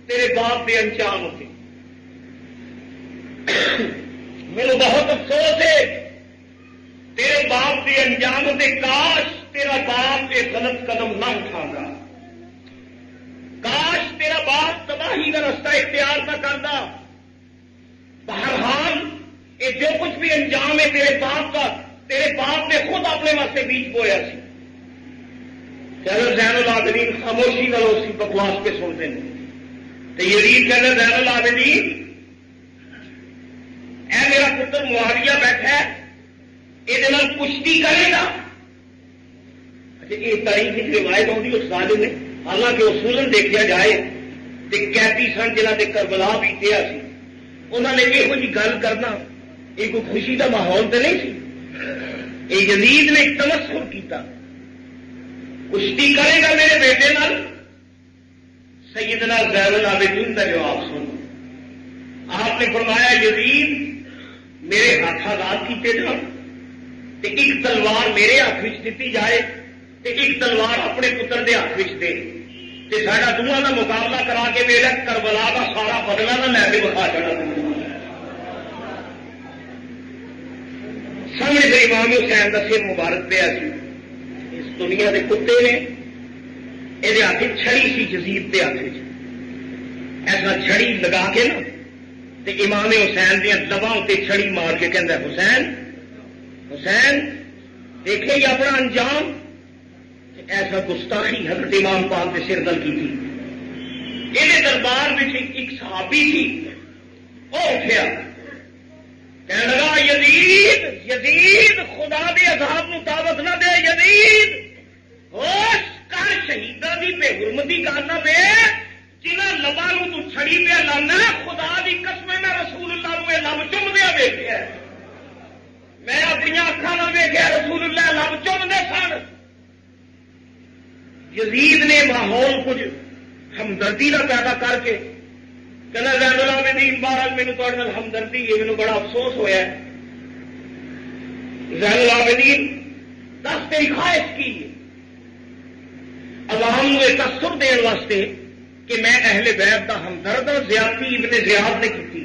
تیرے باپ کے انجام ہوتے، مینوں بہت افسوس ہے تیرے باپ کے انجام ہوتے، کاش تیرا باپ یہ غلط قدم نہ اٹھاتا، کاش تیرا باپ تباہی کا رستہ اختیار نہ کرتا۔ بہرحال یہ جو کچھ بھی انجام ہے تیرے باپ کا، تیرے باپ نے خود اپنے واسطے بیج بویا سی۔ چلو زین العابدین خاموشی نہ اسی بکواس پہ سنتے ہیں تو یزید کہنا زین العابدین اے میرا پتر معاویہ بیٹھا ہے، یہ کشتی کرے گا۔ اچھا یہ تاریخ کی روایت آتی اس ظالم نے، حالانکہ اصولن دیکھا جائے تو قیدی سن جنہ کے کربلا بھی کیا سی، انہوں نے یہو جی گل کرنا یہ کوئی خوشی کا ماحول تو نہیں سی۔ یہ یزید نے ایک تمسخر کیتا، کشتی کرے گا میرے بیٹے نال۔ سیدنا زین العابدین کا جواب سن، آپ نے فرمایا یزید میرے ہاتھ آزاد کیتے جان، ایک تلوار میرے ہاتھ میں دیتی جائے تے ایک تلوار اپنے پتر دے ہاتھ میں دے تے ساڈا دونوں کا مقابلہ کرا کے میرا کربلا کا سارا بدلا نہ لے کے بخا چڑھا۔ سامنے سے امام حسین کا سر مبارک پیا سی، اس دنیا کے کتے نے یہ ہاتھ چھڑی سی یزید کے ہاتھ، ایسا چھڑی لگا کے نا تے امام حسین دیا لباں تے چھڑی مار کے کہندا حسین حسین دیکھے ہی اپنا انجام۔ ایسا گستاخی حضرت امام پاک کے سر دل کی تھی۔ یہ دربار میں ایک صحابی تھی، وہ اٹھیا کہنے لگا یزید یزید خدا دے عذاب نو دعوت نہ دے، یزید ہوش کر شہیداں دی بے حرمتی کرنا پے، جنہاں لباں نو تو چھڑی پہ لانا، خدا دی قسم میں رسول اللہ نو لب چومدیا ویکھیا، میں اپنی اکھاں نال ویکھیا رسول اللہ لب چومدے سن۔ یزید نے ماحول کچھ ہمدردی کا پیدا کر کے کہنا زین العابدین بہرحال مینوں تہاڈے نال ہمدردی ہے، مینوں بڑا افسوس ہویا ہے۔ زین العابدین دس تیری خواہش کی ہے؟ عوام کو تاثر دین واسطے کہ میں اہل بیت کا ہمدرد ہوں، زیادتی ابن زیاد نے کی،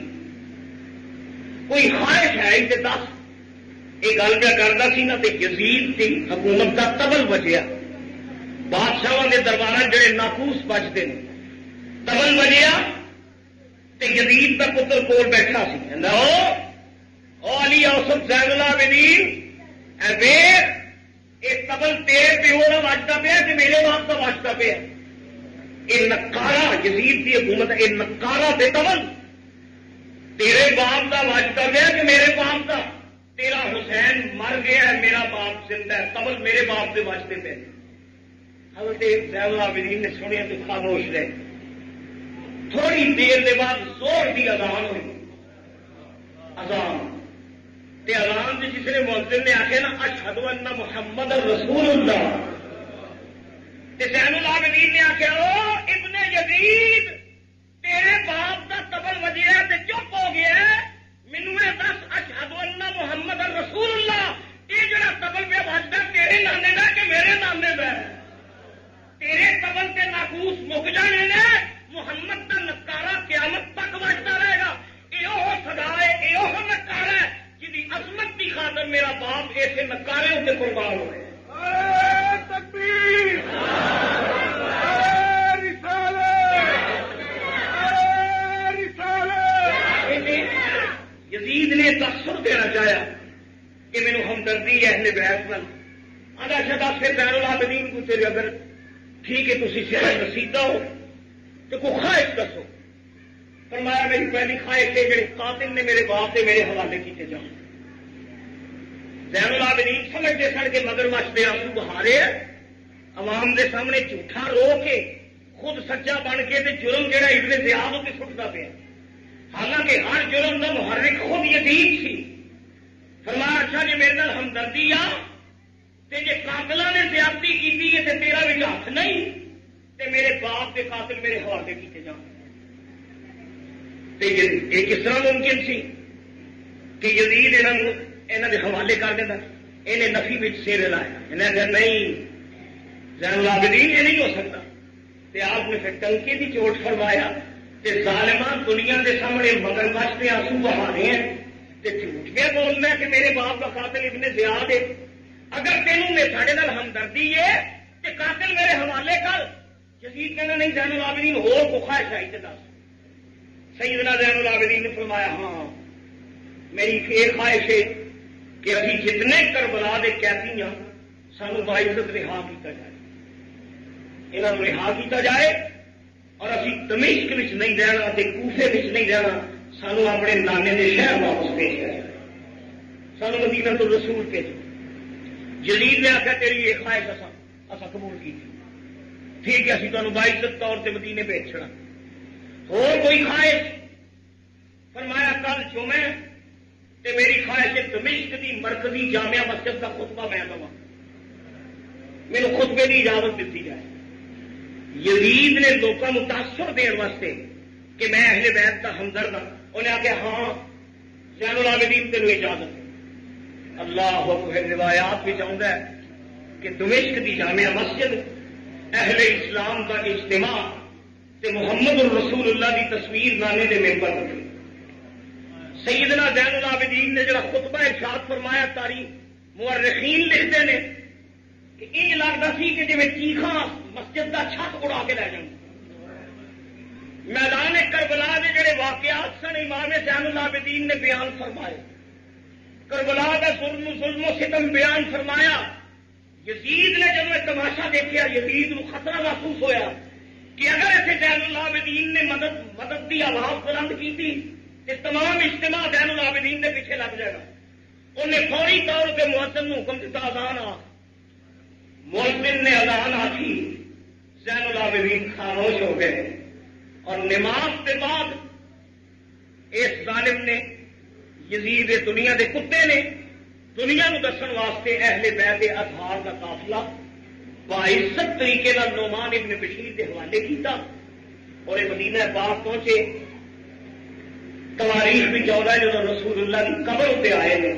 کوئی خواہش ہے اسے دس۔ یہ گل پہ کرتا سی نا تو یزید کی حکومت کا تبل بجیا، بادشاہ کے دربار جڑے ناقوس بجتے ہیں تبل بجیا تے یزید کا پتر کول بیٹھا سی، کہندا او علی اوسط زین العابدین اے ویکھ یہ تبل تیرے پیو کا وجدا پیا کہ میرے باپ کا وجدا پیا؟ یہ نکارا یزید کی حکومت، یہ نکارا تے تبل تیرے باپ کا وجدا پیا کہ میرے باپ کا؟ تیرا حسین مر گیا ہے، میرا باپ زندہ ہے، تبل میرے باپ کے وجدے پہ۔ حضرت زین العابدین نے سنیا تو خاموش رہے۔ تھوڑی دیر کے بعد زور کی اذان ہوئی، اذان تے اذان سے جس نے مؤذن نے آخیا نا اشہد ان محمد رسول اللہ، تے زین العابدین نے آخیا او ابن یزید تیرے باپ کا تبل وجیا تے چپ ہو گیا، مینوں یہ دس اشہد ان محمد رسول اللہ یہ جڑا تبل پہ بجدا تیرے نانے دا کہ میرے نانے دا؟ تیرے تبل کے ناقوس مک جانے نے، محمد کا نکارا قیامت تک بجتا رہے گا۔ یہ سدا ہے، یہ نکارا ہے جی عظمت کی خاطر میرا باپ ایسے نکارے سے قربان ہوئے۔ تکبیر، یزید نے تاثر دینا چاہیا کہ مینوں ہمدردی ہے اہل بیت نال، آدھا شدا پھر زین العابدین کو تیرے اگر ٹھیک ہے تسی صحت رسیدہ ہو تو کوئی خواہش دسو۔ فرمایا میری پہلی خواہش ہے جڑے قاتل نے میرے باپ سے میرے حوالے کیتے جاؤ۔ زین العابدین سمجھتے سن کے مگر مچتے آنسو بہارے عوام کے سامنے جھوٹا رو کے خود سچا بن کے تے جرم جڑا ابن زیاد تے سٹتا پیا، حالانکہ ہر جرم کا محرک خود یزید سی۔ فرمایا اچھا جی میرے نال ہمدردی آ تے جے قاتلاں نے زیادتی کیتی ہے تے تیرا وچ ہاتھ نہیں تے میرے باپ کے قاتل میرے حوالے کیتے جان۔ یہ کس طرح ممکن سی کہ یزید انہوں نے حوالے کر دینا؟ انہیں نفی میں سیر لایا، انہیں کہا نہیں زین العابدین یہ نہیں ہو سکتا، تے آپ نے پھر ٹنکے کی چوٹ فرمایا تے ظالمان دنیا کے سامنے مگر مچ کے آنسو بہا رہے ہیں تے جھوٹ پہ بولنا ہے کہ میرے باپ کا قاتل ابن زیاد ہے، اگر تینوں میں ساڈے نال ہمدردی ہے تے قاتل میرے حوالے کر۔ یزید کہنا نہیں زین العابدین ہو کو خواہش آئی تے دس۔ سیدنا زین العابدین نے فرمایا ہاں میری ایک خواہش ہے کہ ابھی جتنے کربلا دے قیدی ہاں سانو باعزت رہا کیتا جائے، انہوں نے رہا کیتا جائے اور ابھی دمشق وچ نہیں رہنا تے کوفے وچ نہیں رہنا، سانو اپنے نانے دے شہر واپس بھیج کر سانو مدینہ تو رسول بھیج۔ یزید نے آخیا تیری یہ خواہش اصا قبول کی تھی، ٹھیک ہے اسی تمہیں باعزت طور سے مدینے بھیج چھڑا، اور کوئی خواہش؟ فرمایا کل جمعہ تے میری خواہش ہے دمشق دی مرکزی جامعہ مسجد کا خطبہ میں دوا، میرے خطبے کی اجازت دیتی جائے۔ یزید نے لوگوں کو تاثر دین واسطے کہ میں اہل بیت کا ہمدرد ہوں، انہیں آخیا ہاں زین العابدین تینوں اجازت ہے۔ اللہ اکبر، روایات بھی چاہتا ہے کہ دمشق کی جامعہ مسجد اہل اسلام کا اجتماع تے محمد الرسول اللہ کی تصویر نانے دے ممبر ہوئی۔ سیدنا زین العابدین نے جڑا خطبہ ارشاد فرمایا، تاریخ مورخین لکھتے ہیں کہ یہ لگتا سی کہ جی چیخاں مسجد کا چھت اڑا کے لے جائیں۔ میدان کربلا کے جڑے واقعات سن امام زین العابدین نے بیان فرمائے، کربلا کا ظلم و ستم بیان فرمایا۔ یزید نے جب میں تماشا دیکھا، یزید کو خطرہ محسوس ہویا کہ اگر ایسے زین العابدین نے مدد کی آواز بلند کی تھی تو تمام اجتماع زین العابدین نے پیچھے لگ جائے گا۔ انہیں فوری طور پہ مؤذن نے حکم دیتا اذان آ، مؤذن نے اذان آخی، زین العابدین خاموش ہو گئے اور نماز کے بعد اس ظالم نے یزید دنیا کے کتے نے دنیا کو دسن واسطے اہل بیت اطہار کا قافلہ باعزت طریقے کا نعمان ابن بشیر کے حوالے کیتا اور یہ مدینہ پاک پہنچے۔ تواریخ بھی چاہتا ہے جب رسول اللہ کی قبر اتنے آئے ہیں،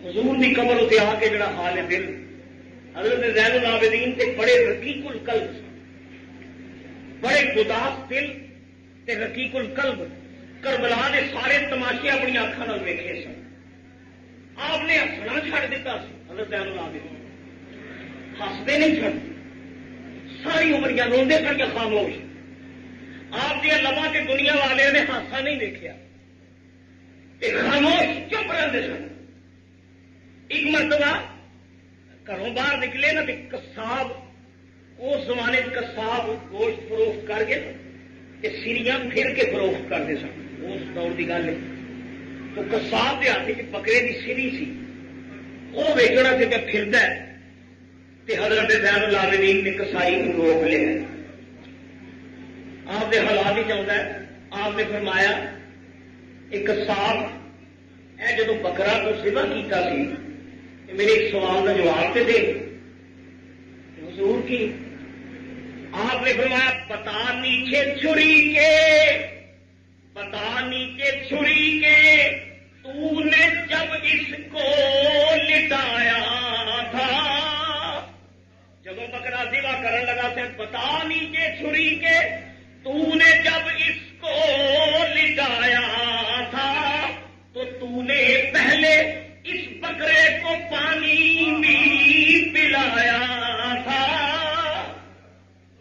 حضور کی قبر اتنے آ کے جڑا حال ہے دل حضرت زین العابدین سے بڑے رقیق القلب، بڑے گداس دل تے رقیق القلب، کربلا کے سارے تماشے اپنی آنکھوں ویکھے سن۔ آپ نے ہسنا چھڑ دیتا سی، حضرت زین العابدین ہستے نہیں چھڑ، ساری عمر یا روندے سن یا خاموش۔ آپ دیا لبا کے دنیا والے نے ہاسا نہیں دیکھا، خاموش چپ رہتے سن۔ ایک مرتبہ گھروں باہر نکلے نا، کساب اس زمانے کساب گوشت فروخت کر کے سیریاں پھر کے فروخت کرتے سن، اس دور کی گل ہے۔ تو کساب کے ہاتھ بکرے کی سری سی، وہ ویچنا سے پہ پھرتا ہے، حضرت زین العابدین نے کسائی کو روک لیا۔ آپ کے حالات ہی چاہتا ہے، آپ نے فرمایا ایک کساب ہے جدو بکرا کو سوا کیتا سی، میرے ایک سوال کا جواب تے دے حضور کی۔ آپ نے فرمایا پتا نیچے چھری کے، پتا نیچے چھری کے، تو نے جب اس کو لٹایا تھا، جب بکرا سوا کرن لگا سے پتا نیچے چھری کے، تو نے جب اس کو لٹایا تھا تو تو نے پہلے اس بکرے کو پانی بھی پلایا تھا۔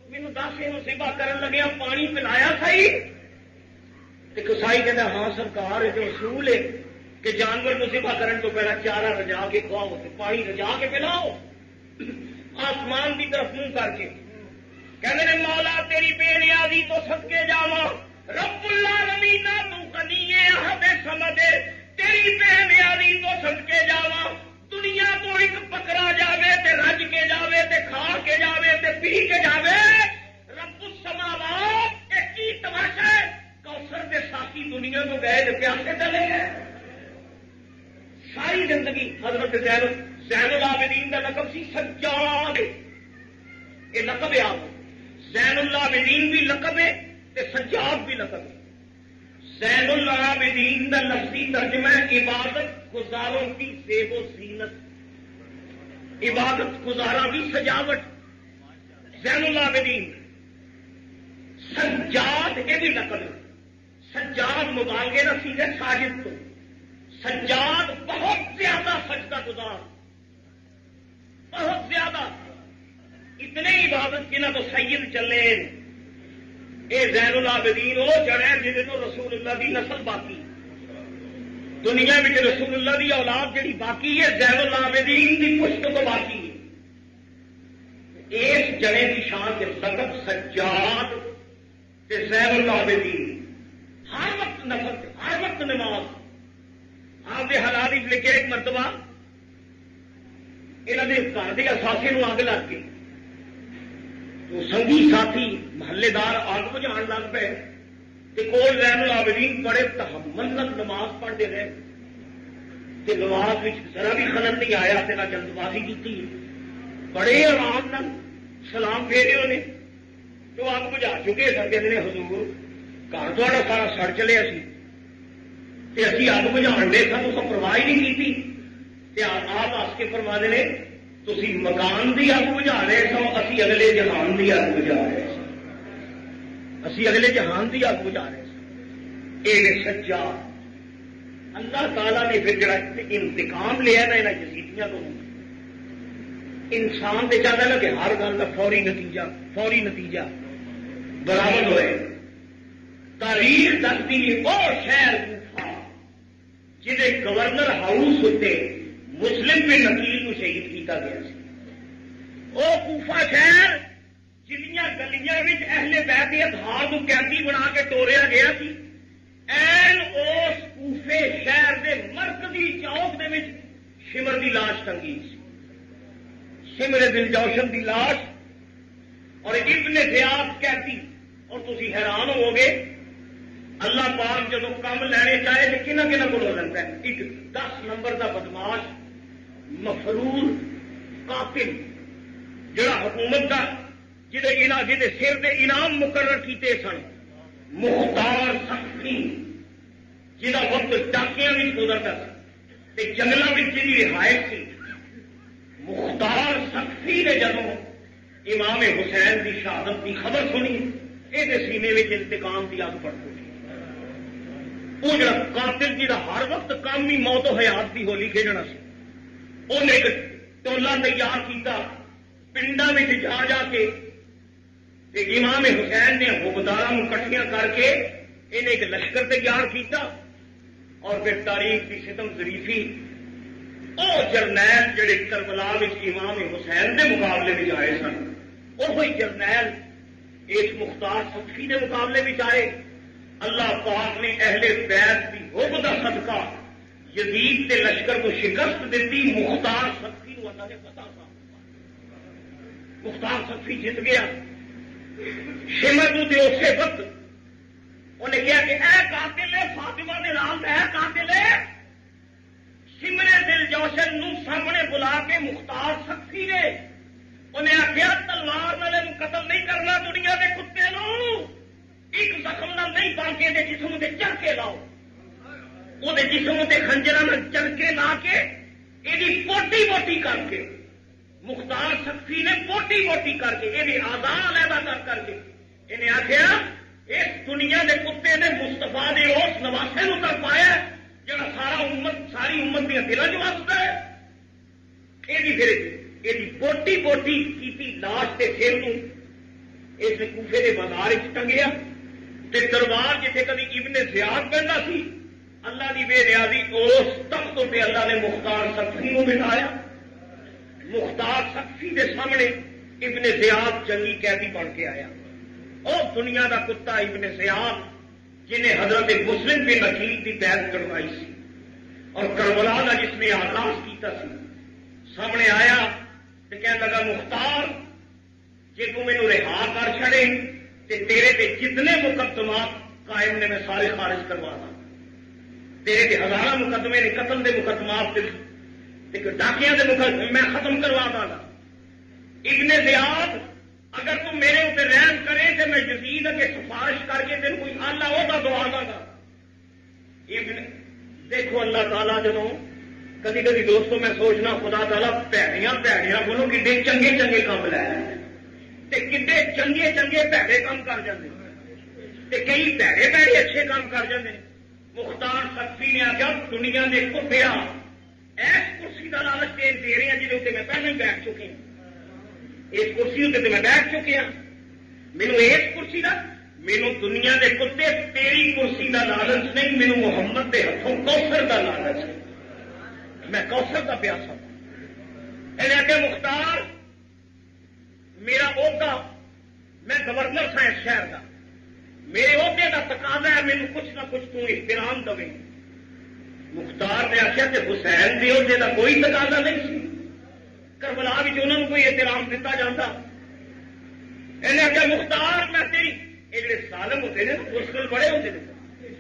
مینو دس یہ سیوا کرن لگیا پانی پلایا سی؟ کسائی کہتا ہاں سرکار جو اصول ہے کہ جانور کو سیوا کرن تو پہلا چارہ رجا کے کھواؤ، پانی رجا کے پلاؤ۔ آسمان کی طرف منہ کر کے کہتے ہیں مولا تیری بے نیازی تو صدقے جاواں، رب العالمین تو غنی احد صمد، تیری بے نیازی تو صدقے جاواں۔ دنیا تو ایک بکرا جاوے تے رج کے جاوے تے کھا کے جاوے تے پی کے جاوے، رب السماوات ایک کی تماشا ہے، کوثر کے ساتھی دنیا کو گئے تے پیاسے چلے گئے۔ ساری زندگی حضرت زین العابدین کا لقب سی سجاد، یہ لقب ہے آپ زین العابدین بھی لقب ہے تے سجاد بھی لقب ہے۔ زین العابدین کا لفظی ترجمہ عبادت گزاروں کی زیب و زینت، عبادت گزارا بھی سجاوٹ. زین العابدین سجاد یہ بھی نقل، سجاد مبالغے نہ سیدھے ساجد تو، سجاد بہت زیادہ سجدہ گزار، بہت زیادہ، اتنے عبادت کی نہ تو سید چلے. اے زین العابدین وہ جڑے جہے تو رسول اللہ دی نسل باقی، دنیا میں رسول اللہ دی اولاد جڑی باقی ہے زین العابدین دی پشت تو باقی ہے. اس جڑے کی شان کے لقب سجاد تے زین العابدین، ہر وقت نفل، ہر وقت نماز. آپ کے حالات لکھے ایک مرتبہ یہاں کے گھر کے اثاثے نو اگ لگ گئی تو سنگی ساتھی محلے دار آگ بجھان لگ پے تے کول زین العابدین بڑے تحمل نماز پڑھتے رہے تے نماز میں ذرا بھی خلل نہیں آیا تے نہ جلد بازی کی، بڑے آرام نال سلام پھیرے انہیں تو آگ بجھا چکے سن. کہتے ہیں حضور گھر تھوڑا سارا سڑ چلے تے اسی آگ بجھان دے سن تو پرواہ ہی نہیں کی. آپ آس کے فرما دے تسی مکان دی اگ بجھا رہے سو، اسی اگلے جہان دی اگ بجھا رہے سو، اسی اگلے جہان دی اگ بجھا رہے سو. یہ سچا اللہ تعالیٰ نے پھر جڑا انتقام لیا نا یہاں یزیدیاں کو، انسان دے چاہتا نا کہ ہر گل کا فوری نتیجہ برابر ہوئے. تاریخ دستی وہ شہر کوفہ جہے گورنر ہاؤس ہوتے مسلم کے نکیل کو شہید کیتا گیا سی. وہ کوفہ شہر جنیاں گلیاں اہل بیت اطہار کو قیدی بنا کے ٹوریا گیا سی، این اس کوفے شہر دے مرکزی چوک دے وچ شمر دی لاش ٹنگی سی، شمر دل جوشن دی لاش. اور ابن زیاد قیدی. اور تسی حیران ہو گے اللہ پاک جدو کم لینے چاہے تو کنہ کنہ کو لینا ہے. ایک 10 نمبر کا بدماش مفرور قاتل جڑا حکومت کا جہے سر دے انعام مقرر کیتے سن، مختار سختی جہاں وقت ڈاکیاں بھی گزرتا سی جنگلوں میں جی رہائش سی. مختار سختی نے جدو امام حسین کی شہادت کی خبر سنی یہ سینے میں انتقام کی اگ پڑ گئی. وہ جڑا قاتل جا ہر وقت کام ہی موت و حیات کی ہولی کھیلنا سی، انہیں ایک ٹولا تیار کیتا پنڈا میں جا جا کے امام حسین نے حکمداروں کٹھیاں کر کے انہیں ایک لشکر تیار کیتا. اور پھر تاریخ کی ستم ظریفی وہ جرنیل جڑے کربلا امام حسین کے مقابلے میں آئے سن، وہی جرنیل اس مختار سخی کے مقابلے میں آئے. اللہ پاک نے اہل بیت کی حب کا صدقہ یزید کے لشکر کو شکست دیتی. مختار سخی کو اللہ نے پتا تھا، مختار سخی جیت گیا. شمر کو اسی وقت انہیں کہا کہ اے قاتل فاطمہ دے نام اے قاتل سمر دل جوشن نو سامنے بلا کے مختار سخی نے انہیں آخیا تلوار والے قتل نہیں کرنا، دنیا کے کتے نو ایک زخم نہ نہیں بلکہ دے جسم سے چڑھ کے لاؤ، وہ جسم سے خنجر چڑھ کے لا کے یہ پوٹی موٹی کر کے مختار سخی نے پوٹی موٹی کر کے یہ آزاد علیحدہ کر کے انہیں آخیا اس دنیا کے کتے نے مستفا نے اس نواسے نو تر پایا جڑا ساری امت دیا دلوں چ وستا ہے. یہ پوٹی پوٹی کی لاش کے سر اس نے کوفے کے بازار ٹنگیا دربار جیسے کبھی ابن زیاد پہنتا سی اللہ کی بے ریاضی اس تخت پہ اللہ نے مختار سخی کو بٹھایا. مختار سخی کے سامنے ابن زیاد جنگی قیدی بن کے آیا. اور دنیا کا کتا ابن زیاد جنہیں حضرت مسلم بن عقیل کی بیعت کروائی سی اور کربلا کا جس نے آغاز کیتا سی سامنے آیا تو کہنے لگا مختار جی تو مینو رہا کر چھڑے تے تیرے تے جتنے مقدمات قائم نے میں سارے خارج کروا دا. تیرے تے ہزارہ مقدمے نے قتل دے مقدمات ڈاکیاں دے مقدمے میں ختم کروا دا. ابن زیاد اگر تم میرے اوپر رحم کرے تو میں یزید کے سفارش کر کے تین کوئی آلہ عہدہ دوا دا گا. دیکھو اللہ تعالیٰ جدوں کدی کدی دوستوں میں سوچنا خدا تعالیٰ پیڑیاں پیڑیاں بولو کڈے چنگے چنگے کام لے کڈے چنگے چنگے پیڑے کام کر جاتے تے کئی پیڑے پیڑے اچھے کام کر جاتے ہیں. مختار سختی نے آخیا دنیا کے کتیا ایس کرسی کا لالچ تیز دے رہے ہیں جی میں پہلے ہی بیٹھ چکے ہوں اس کرسی اتنے میں بیٹھ چکے ہوں مینو اس کرسی کا مینو دنیا کے کتے تیری کرسی کا لالچ نہیں مینو محمد کے ہاتھوں کوثر کا لالچ ہے میں کوثر کا پیاسا انہیں آخیا مختار میرا عہدہ میں گورنر سا اس شہر کا میرے عہدے کا تقاضا ہے مینو کچھ نہ کچھ تو احترام دے. مختار نے آخیا کہ حسین کے عہدے کا کوئی تقاضا نہیں سی کربلا انہوں نے کوئی احترام دتا جاتا. انہیں آخیا مختار میں تیری یہ جڑے ظالم ہوتے ہیں مسکل بڑے ہوتے ہیں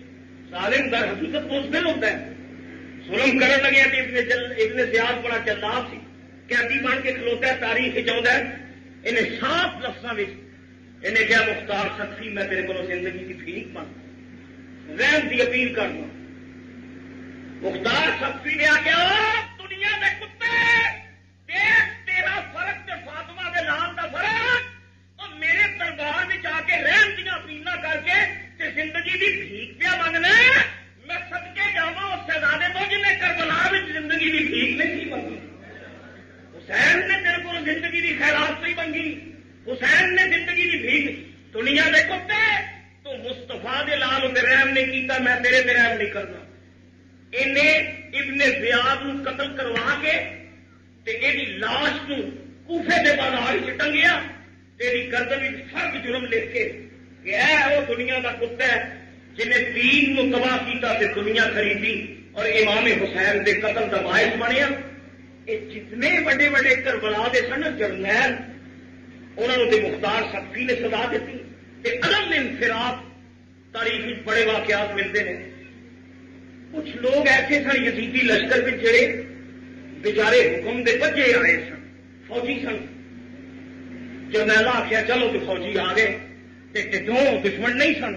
ظالم در حقیقت مسکل ہوتا ہے ظلم کرن لگے ابن زیاد بڑا چلاک سی قیدی بن کے کھلوتا ہے تاریخ چاہتا ہے انہیں صاف لفظوں میں انہیں کیا مختار سختی میں تیرے کو زندگی کی فیق بن رحم کی اپیل کرنا. مختار سختی نے آخیا دنیا کے کتے دیکھ تیرا فرق تے فاطمہ کے نام کا فرق اور میرے دربار میں آ کے رحم دیا اپیل کر کے تے زندگی کی فیق پیا منگنا میں صدقے جاواں اس شہزادے کو جن نے کربلا میں زندگی کی فیق نہیں سی منگی. حسین نے تیرے کو زندگی کی خیرات نہیں منگی حسین نے زندگی کی بھیک دنیا کے کتے تو مستفا دے لال رحم نہیں کیتا میں تیرے تے رحم نہیں کرنا. انہیں ابن زیاد نو قتل کروا کے تے ایدی لاش نو کوفے دے بازار وچ ٹنگیا تیری گردن وچ فرد جرم لکھ کے کہ اے وہ دنیا کا کتا ہے جن نے دین نو تباہ کیتا تے دنیا خریدی اور امام حسین دے قتل دا باعث بنیا. یہ جتنے بڑے بڑے کربلا دے سن جرنیل انہوں نے مختار سختی نے سزا دیتی کہ عدم انفراد تاریخ بڑے واقعات ملتے ہیں. کچھ لوگ ایسے سن یزیدی لشکر میں جڑے بیچارے حکم دے بچے آئے سن فوجی سن جرنیل آخیا چلو تو فوجی آ گئے ٹھوں دشمن نہیں سن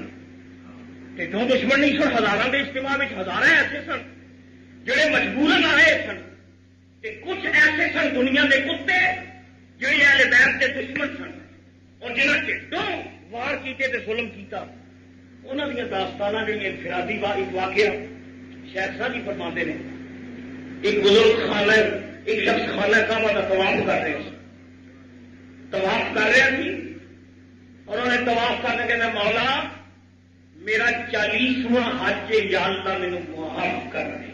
ٹھوں دشمن نہیں سن ہزاروں کے اجتماع میں ہزار ایسے سن جڑے مجبورن آئے سن کچھ ایسے سن دنیا کے کتے جہے اہل بیت کے دشمن سن اور جنہوں نے ٹھوں وار کیتے تے ظلم کیتا انہوں دیا داستانہ جہاں انفرادی واقعہ شیخ صاحب جی فرماتے ہیں. ایک بزرگ خانہ ایک شخص خانہ کعبہ کا طواف کر رہے طواف کر رہے تھی اور انہوں نے طواف کرنے کے مولا میرا 40واں حج یا اللہ مینو معاف کر رہے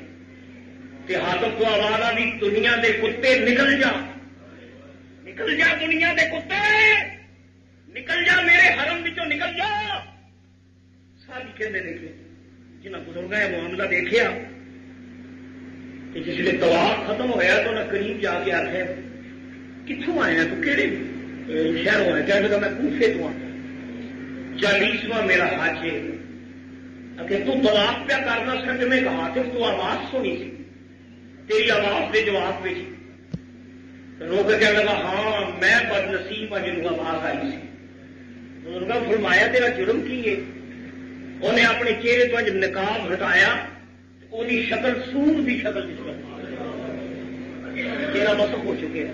ہاتھ کو آواز آ بھی دنیا کے کتے نکل جا دنیا کے کتے نکل جا میرے حرم وچوں نکل جا. ساری کہتے دیکھے جنہیں بزرگوں نے معاملہ دیکھا کہ جس نے طواف ختم ہوا تو انہیں قریب جا کے آخیا کتوں آیا تو کہڑے شہروں آیا کہنے لگا میں کوفے تو آیا 40واں میرا حج ہے اگر تو طواف پیا کرنا سمجھ میں کہا کہ تو آواز سنی سی تیری آواز کے جواب میں روک کے کہنے لگا ہاں میں بد نصیب ہوں جنہوں آواز آئی سی. بزرگاں فرمایا تیرا جرم کی ہے انہیں اپنے چہرے تو نقاب ہٹایا وہی شکل سور کی شکل تیرا مسق ہو چکے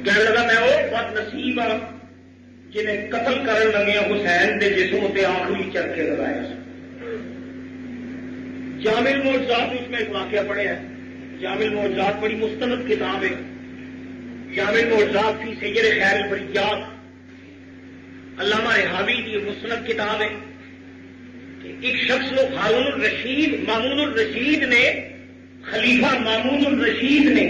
کہنے لگا میں وہ بد نصیب ہوں جنہیں قتل کرن لگیا حسین کے جسم تے آخری چرخے لگایا. جامع المعجزات اس میں ایک واقعہ پڑھا ہے. جامع المعجزات بڑی مستند کتاب ہے. جامع المعجزات فی سید خیر البریات علامہ رحاوی کی مستند کتاب ہے کہ ایک شخص کو ہارون الرشید مامون الرشید نے خلیفہ مامون الرشید نے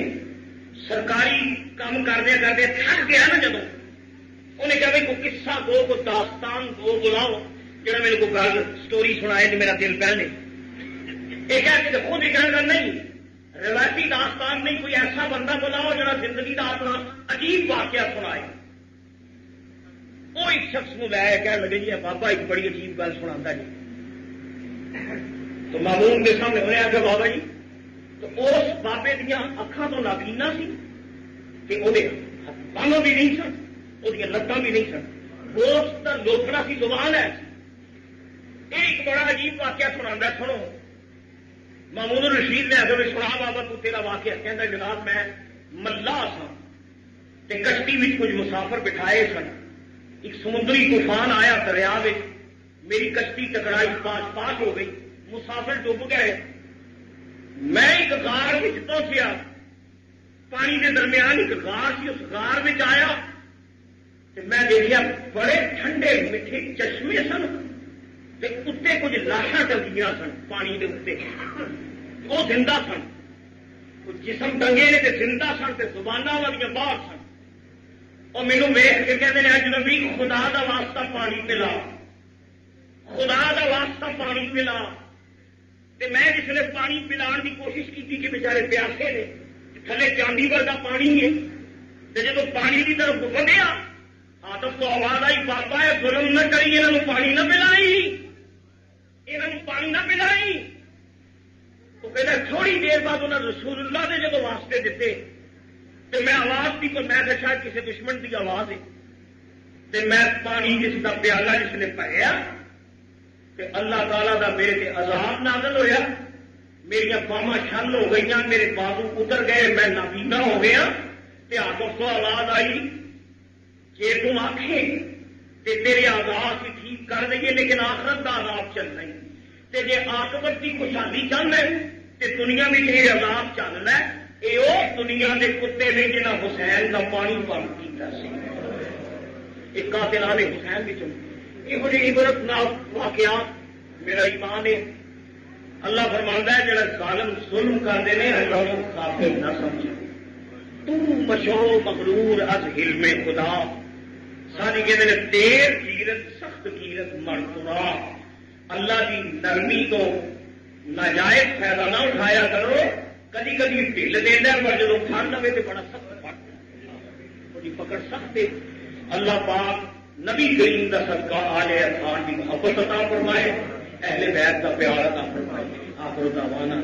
سرکاری کام کردیا کرتے تھک گیا نا جدو انہیں کہا کوئی قصہ دو کوئی داستان دو بلاؤ جہاں میرے کو گل سٹوری سنائے میرا دل پہلے یہ کہہ کے خود کہنے کا نہیں روایتی داستان نہیں کوئی ایسا بندہ بلاؤ جڑا زندگی کا اپنا عجیب واقعہ سنائے. وہ ایک شخص کو لایا کہنے لگے جی بابا ایک بڑی عجیب گل سنا جی. تو مامون کے سامنے انہیں آخیا بابا جی تو اس بابے دیا اکھاں تو ناکینا سی کہ وہ بانگ بھی نہیں سن وہ لتاں بھی نہیں سن گوشت کا لوکڑا سی زبان ہے. ایک بڑا عجیب واقعہ سنا سنو محمود الرشید نے اگر سنا بابا تو تیرا واقعہ کہنا جناب میں ملا سا تے کشتی میں کچھ مسافر بٹھائے سن، ایک سمندری طوفان آیا دریا میں، میری کشتی ٹکرائی، پاس ہو گئی، مسافر ڈوب گئے، میں ایک غار میں پہنچیا، پانی کے درمیان ایک غار سی، اس غار میں آیا تو میں دیکھا بڑے ٹھنڈے میٹھے چشمے سن، اتنے کچھ لاشاں ٹنگیاں سن پانی کے اتنے، وہ زندہ سن، جسم ٹنگے نے زندہ سن تے زباناں والی باہر سن، اور مینو ویخ کے کہتے ہیں اجنبی خدا دا واسطہ پانی پلا، خدا دا واسطہ پانی پلا، تے میں جس نے پانی پلان کی کوشش کی کہ بچارے پیاسے نے، تھلے چاندی ورگا پانی ہے، تے جب پانی کی طرف وڈیا آدم کو آواز آئی بابا ہے ظلم نہ کری، انہوں پانی نہ پلائی، انہوں پانی نہ پلائی، تو کہنا تھوڑی دیر بعد انہوں نے رسول اللہ نے جب واسطے دیتے تو میں آواز دی تو میں کہ شاید کسی دشمن کی آواز ہے، تو میں پانی جس کا پیالہ جس نے پہیا کہ اللہ تعالیٰ دا میرے تے عذاب نازل ہویا، میری باہاں چھل ہو گئی، میرے بازو اتر گئے، میں نابینا ہو گیا، تے آدم کو آواز آئی کہ تم آنکھیں تے تیرے عذاب سے ٹھیک کر دئیے لیکن آخرت کا عذاب چل رہی، تے جے عاقبت کی خوشحالی چل رہے تے دنیا میں یہ عذاب چل رہا ہے، اے او دنیا کے کتے نے جنہاں حسین کا پانی بند کیتا سی، ایک قاتلان حسین بھی چل یہ جی عبرت ناک واقعات میرا ایمان ہے۔ اللہ فرماندا ہے جڑا ظالم ظلم کرتے ہیں اللہ کو کافر نہ سمجھے، تو مشو مغرور از حلم خدا، ساری کہتے ہیں دیر کیرت سخت کیرت مرتبہ، اللہ کی نرمی تو ناجائز فائدہ نہ اٹھایا کرو، کدی کدی ڈھل دینا پر جب پھڑ لے تو بڑا سخت پڑتا، پکڑ سخت ہے۔ اللہ پاک نبی کریم کا صدقہ آل اطہار کی محبت عطا فرمائے، اہل بیت کا پیار عطا فرمائے، آخر دعوانا